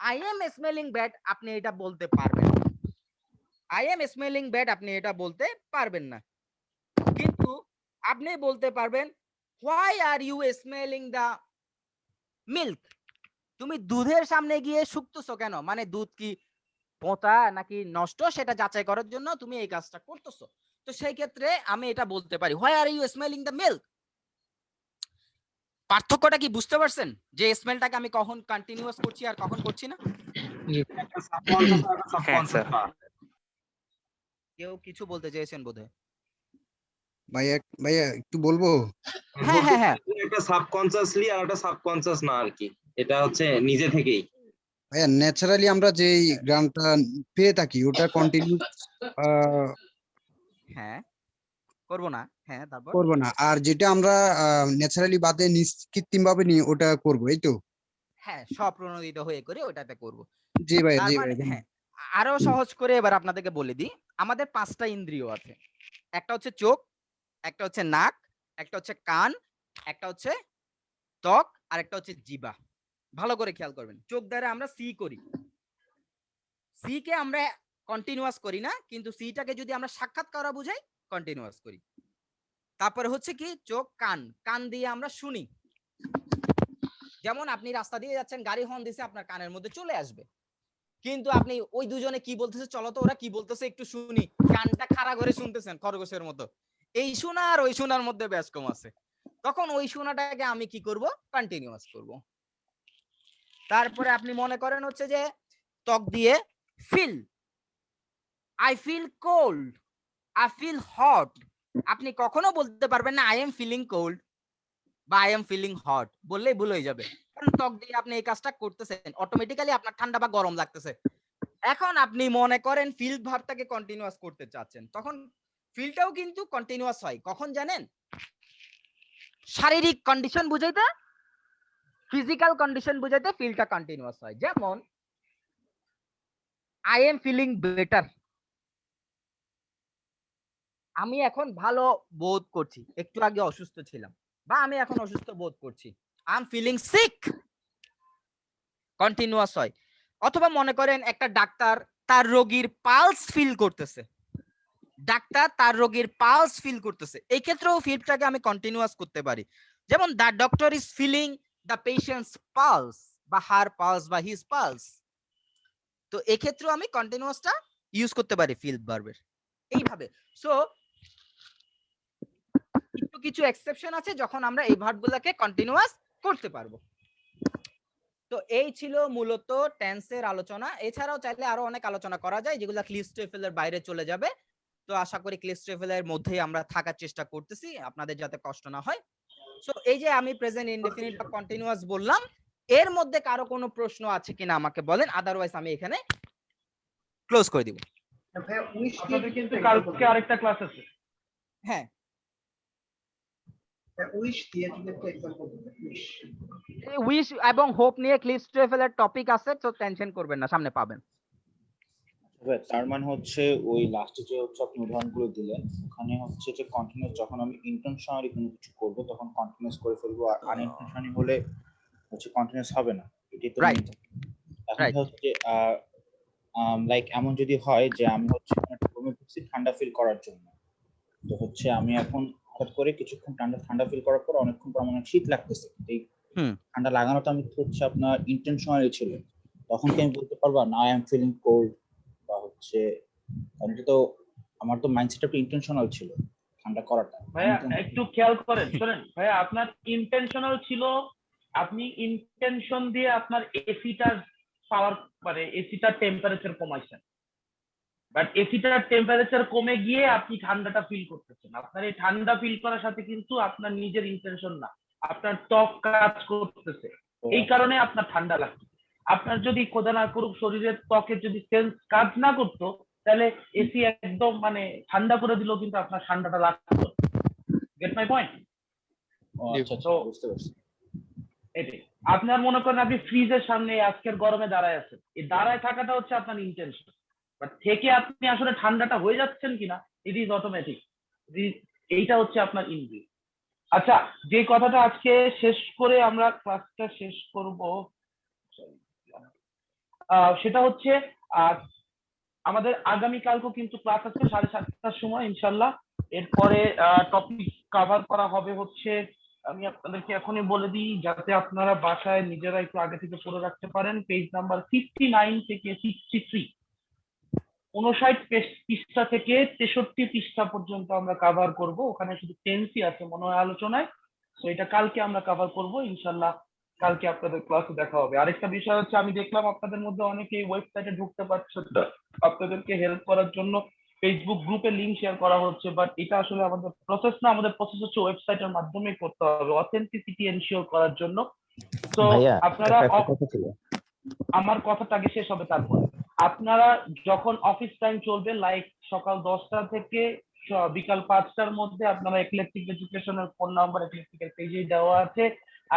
[SPEAKER 9] আই এম স্মেলিং ব্যাড আপনি এটা বলতে পারবেন, আই এম স্মেলিং ব্যাড আপনি এটা বলতে পারবেন না, কিন্তু আপনি বলতে পারবেন why are you smelling the milk, তুমি দুধের সামনে গিয়ে শুকতেছো কেন, মানে দুধ কি পচা নাকি নষ্ট সেটা যাচাই করার জন্য তুমি এই কাজটা করতেছো। তো সেই ক্ষেত্রে আমি এটা বলতে পারি why are you smelling the milk. পার্থক্যটা কি বুঝতে পারছেন যে স্মেলটাকে আমি কখন কন্টিনিউয়াস করছি আর কখন করছি না? কেউ কিছু বলতে চেয়েছেন বোধহয়?
[SPEAKER 11] ভাইয়া ভাইয়া একটু বলবো?
[SPEAKER 9] হ্যাঁ হ্যাঁ হ্যাঁ,
[SPEAKER 16] একটা সাবকনসিয়াসলি আর একটা সাবকনসিয়াস না আর কি, এটা হচ্ছে নিজে থেকেই।
[SPEAKER 11] ভাইয়া ন্যাচারালি আমরা যে গানটা পেয়ে থাকি ওটা কন্টিনিউ
[SPEAKER 9] হ্যাঁ করব না, হ্যাঁ তারপর
[SPEAKER 11] করবো না, আর যেটা আমরা ন্যাচারালি বাদে কৃত্রিম ভাবে নিয়ে ওটা করবো, এই তো?
[SPEAKER 9] হ্যাঁ, স্বপ্রণোদিত হয়ে করে ওটাতে করব।
[SPEAKER 11] জি ভাই,
[SPEAKER 9] তার
[SPEAKER 11] জি
[SPEAKER 9] মানে
[SPEAKER 11] ভাই।
[SPEAKER 9] হ্যাঁ, আরো সহজ করে এবার আপনাদেরকে বলে দিই, আমাদের 5টা ইন্দ্রিয় আছে, একটা হচ্ছে চোখ, একটা হচ্ছে নাক, একটা হচ্ছে কান, একটা হচ্ছে ত্বক, আর একটা হচ্ছে জিহ্বা। ভালো করে খেয়াল করবেন, চোখ দ্বারা আমরা সি করি, সি কে আমরা কন্টিনিউয়াস করি না, কিন্তু সিটাকে যদি আমরা সাক্ষাৎ করা বুঝাই কন্টিনিউয়াস করি। তারপরে হচ্ছে কি চোখ, কান, কান দিয়ে আমরা শুনি, যেমন আপনি রাস্তা দিয়ে যাচ্ছেন, গাড়ি হর্ন দিছে, আপনার কানের মধ্যে চলে আসবে, কিন্তু আপনি ওই দুজনে কি বলতেছে চলো তো ওরা কি বলতেছে একটু শুনি, কানটা খাড়া করে শুনতেছেন খরগোশের মতো, এই শোনা আর ওই শোনার মধ্যে বেশ কম আছে, তখন ওই শোনাটাকে আমি কি করব কন্টিনিউয়াস করব। তারপরে আপনি মনে করেন হচ্ছে যে ত্বক দিয়ে feel, I feel cold, I feel hot. আপনি কখনো বলতে পারবেন না আই এম ফিলিং কোল্ড বা আই এম ফিলিং হট, বললেই ভুল হয়ে যাবে। কারণ ত্বক দিয়ে আপনি এই কাজটা করতেছেন, অটোমেটিক্যালি আপনার ঠান্ডা বা গরম লাগতেছে। এখন আপনি মনে করেন ফিল ভার্বটাকে কন্টিনিউয়াস করতে চাচ্ছেন, তখন ফিলটাও কিন্তু কন্টিনিউয়াস হয়। কখন জানেন? শারীরিক কন্ডিশন বুঝাইতে, ফিজিক্যাল কন্ডিশন বুঝাইতে ফিলটা কন্টিনিউয়াস হয়। যেমন আই এম ফিলিং বেটার, আমি এখন ভালো বোধ করছি, একটু আগে অসুস্থ ছিলাম, বা আমি এখন অসুস্থ বোধ করছি। I am feeling sick, continuous হয়। অথবা মনে করেন একটা ডাক্তার তার রোগীর পালস ফিল করতেছে, ডাক্তার তার রোগীর পালস ফিল করতেছে, এই ক্ষেত্রেও ফিলটাকে আমি কন্টিনিউয়াস করতে পারি। যেমন the doctor is feeling the patient's pulse, বা হার পালস বা হিজ পালস। তো এই ক্ষেত্রেও আমি কন্টিনিউয়াসটা ইউজ করতে পারি ফিল ভার্বের এইভাবে। সো কিছু এক্সেপশন আছে যখন আমরা এই ভার্বগুলোকে কন্টিনিউয়াস করতে পারবো। তো এই ছিল মূলত টেন্সের আলোচনা। এছাড়াও চাইলে আরো অনেক আলোচনা করা যায় যেগুলো ক্লিস্টেফেলের বাইরে চলে যাবে। তো আশা করি ক্লিস্টেফেলের মধ্যেই আমরা থাকার চেষ্টা করতেছি, আপনাদের যাতে কষ্ট না হয়। সো এই যে আমি প্রেজেন্ট ইনডেফিনিট বা কন্টিনিউয়াস বললাম, এর মধ্যে কারো কোনো প্রশ্ন আছে কিনা আমাকে বলেন, আদারওয়াইজ আমি এখানে ক্লোজ করে দিব।
[SPEAKER 13] আপনাদের কিন্তু কালকে আরেকটা ক্লাস আছে।
[SPEAKER 9] হ্যাঁ, উইশ এবং হোপ নিয়ে ক্লিস্টেফেলের টপিক আছে, তো টেনশন করবেন না, সামনে পাবেন।
[SPEAKER 10] তার মানে হচ্ছে ওই লাস্টে যে হচ্ছে আপনি উদাহরণগুলো দিলেন, ওখানে হচ্ছে যে কন্টিনিউয়াস যখন আমি ইন্টেনশনালি কোনো কিছু করব তখন কন্টিনিউয়াস করে ফেলবো, আর আনইন্টেনশনালি হলে হচ্ছে কন্টিনিউয়াস হবে না। এটাই তো
[SPEAKER 9] রাইট।
[SPEAKER 10] এখন হচ্ছে লাইক এমন যদি হয় যে আমি হচ্ছে একটা রুমে ঢুকছি ঠান্ডা ফিল করার জন্য, তো হচ্ছে আমি এখন হঠাৎ করে কিছুক্ষণ ঠান্ডা ফিল করার পর অনেকক্ষণ পর আমার শীত লাগতেছে, এই ঠান্ডা লাগানোটা আমি হচ্ছে আপনার ইন্টেনশনালি ছিল, তখন কি আমি বলতে পারবো না আই এম ফিলিং কোল্ড, বা হচ্ছে কারণ এটা তো আমার তো মাইন্ডসেট একটু ইন্টেনশনাল ছিল ঠান্ডা করাটা।
[SPEAKER 13] ভাইয়া একটু খেয়াল করেন, শোনেন ভাইয়া, আপনার ইন্টেনশনাল ছিল, আপনি ইন্টেনশন দিয়ে আপনার এসিটার পাওয়ার মানে এসিটার টেম্পারেচার কমাইছেন, বাট এসিটার টেম্পারেচার কমে গিয়ে আপনি ঠান্ডাটা ফিল করতেছেন। আপনার এই ঠান্ডা ফিল করার সাথে কিন্তু আপনার নিজের ইন্টেনশন না, আপনার ত্বক কাজ করতেছে, এই কারণে আপনার ঠান্ডা লাগছে। আপনার যদি খোদা না করুক শরীরের ত্বকের যদি সেন্স কাজ না করতো, তাহলে এসি একদম মানে ঠান্ডা করে দিলেও কিন্তু আপনার ঠান্ডাটা লাগতো। Get my point?
[SPEAKER 10] বুঝতে পারছি।
[SPEAKER 13] এটাই, আপনার মনে করেন আপনি ফ্রিজের সামনে আজকের গরমে দাঁড়ায় আছেন, এই দাঁড়ায় থাকাটা হচ্ছে আপনার ইন্টেনশন, বাট থেকে আপনি আসলে ঠান্ডাটা হয়ে যাচ্ছেন কিনা ইট ইজ অটোমেটিক, এইটা হচ্ছে আপনার ইনবিল্ট। আচ্ছা, যে কথাটা আজকে শেষ করে আমরা ক্লাসটা শেষ করব সেটা হচ্ছে আমাদের আগামী কালকেও কিন্তু ক্লাস আছে 7:30টার সময় ইনশাল্লাহ। এরপরে টপিক কভার করা হবে হচ্ছে, আমি আপনাদেরকে এখনই বলে দিই যাতে আপনারা বাসায় নিজেরা একটু আগে থেকে পড়ে রাখতে পারেন, পেজ নাম্বার 59 থেকে 63, 59 পৃষ্ঠা থেকে 63 পৃষ্ঠা পর্যন্ত আমরা কভার করব। ওখানে শুধু টেন্সই আছে মনে হয় আলোচনায়, তো এটা কালকে আমরা কভার করব ইনশাল্লাহ। কালকে আপনাদের ক্লাসে দেখা হবে। আরেকটা বিষয় হচ্ছে, আমি দেখলাম আপনাদের মধ্যে অনেকেই ওয়েবসাইটে ঢুকতে পারছে না, আপনাদেরকে হেল্প করার জন্য ফেসবুক গ্রুপে লিংক শেয়ার করা হচ্ছে, বাট এটা আসলে আমাদের প্রসেস না, আমাদের প্রসেস হচ্ছে ওয়েবসাইটের মাধ্যমে করতে হবে অথেন্টিসিটি এনশিওর করার জন্য। তো আপনারা আমার কথাটা আগে শেষ হবে, তারপর আপনারা যখন অফিস টাইম চলবে লাইক সকাল 10টা থেকে বিকাল 5টার মধ্যে, আপনারা ইক্লেকটিক এডুকেশনের ফোন নাম্বার ইক্লেকটিকের পেজে দেওয়া আছে,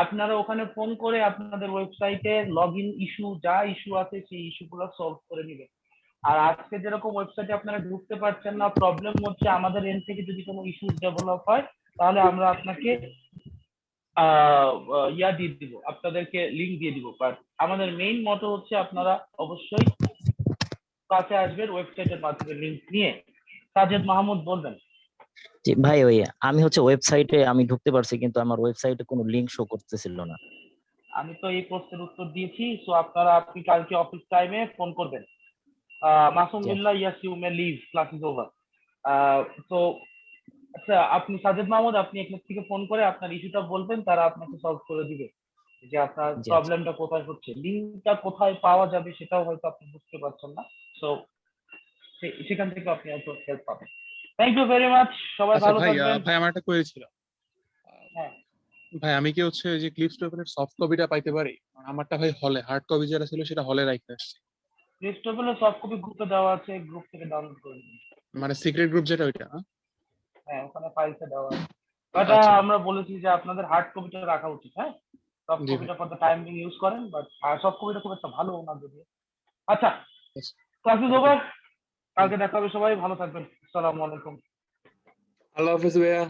[SPEAKER 13] আপনারা ওখানে ফোন করে আপনাদের ওয়েবসাইটে লগইন ইস্যু যা ইস্যু আছে সেই ইস্যুগুলো সলভ করে নেবেন। আর আজকে যেরকম ওয়েবসাইটে আপনারা ঢুকতে পারছেন না, প্রবলেম হচ্ছে আমাদের এন্ড থেকে যদি কোনো ইস্যু ডেভেলপ হয় তাহলে আমরা আপনাকে ইয়া দিয়ে দিব, আপনাদেরকে লিংক দিয়ে দিব। বাট আমাদের মেইন মটো হচ্ছে আপনারা অবশ্যই কাছে আসবেন ওয়েবসাইটের মাধ্যমে লিংক নিয়ে। সাজেদ মাহমুদ বলবেন।
[SPEAKER 17] জি ভাই, ওই আমি হচ্ছে ওয়েবসাইটে আমি ঢুকতে পারছি, কিন্তু আমার ওয়েবসাইটে কোনো লিংক শো করতেছিল না।
[SPEAKER 13] আমি তো এই প্রশ্নের উত্তর দিয়েছি, সো আপনি কালকে অফিস টাইমে ফোন করবেন। Masum Billah, yes you may leave, class is over. তো আচ্ছা, আপনি সাজেদ মাহমুদ, আপনি এখান থেকে ফোন করে আপনার ইস্যুটা বলবেন, তারা আপনাকে সলভ করে দিবে যে আপনার প্রবলেমটা কোথায় হচ্ছে। লিংকটা কোথায় পাওয়া যাবে সেটাও হয়তো আপনি বুঝতে পারছেন না, সো সেখান থেকে আপনি অল্প হেল্প পাবেন। থ্যাংক ইউ ভেরি মাচ, সবাই
[SPEAKER 6] আচ্ছা
[SPEAKER 13] ভালো
[SPEAKER 6] ভাই,
[SPEAKER 13] থাকবেন।
[SPEAKER 6] ভাই আমার একটা কোয়েরি ছিল।
[SPEAKER 13] হ্যাঁ
[SPEAKER 6] ভাই আমি কি হচ্ছে যে ক্লিপস পেপারের সফট কপিটা পাইতে পারি? আমারটা ভাই হলে, হার্ড কপি যেটা ছিল সেটা হলে রাখতে আসছে।
[SPEAKER 13] ক্রিস্টোফেলের সফট কপি গ্রুপে দেওয়া আছে, গ্রুপ থেকে ডাউনলোড করে নিন।
[SPEAKER 6] মানে সিক্রেট গ্রুপ যেটা ওইটা?
[SPEAKER 13] হ্যাঁ ওখানে ফাইলসে দেওয়া আছে। বাট
[SPEAKER 6] আচ্ছা
[SPEAKER 13] আমরা বলেছি যে আপনাদের হার্ড কপিটা রাখা উচিত। হ্যাঁ সফট
[SPEAKER 6] জি ভাই।
[SPEAKER 13] কপিটা for the time being use করেন, বাট সফট কপিটা খুব একটা ভালো না যদি। আচ্ছা ক্লাস ইজ ওভার, কালকে দেখা হবে, সবাই ভালো থাকবেন। আসসালামু আলাইকুম।
[SPEAKER 16] আল্লাহ হাফেজ ভাইয়া।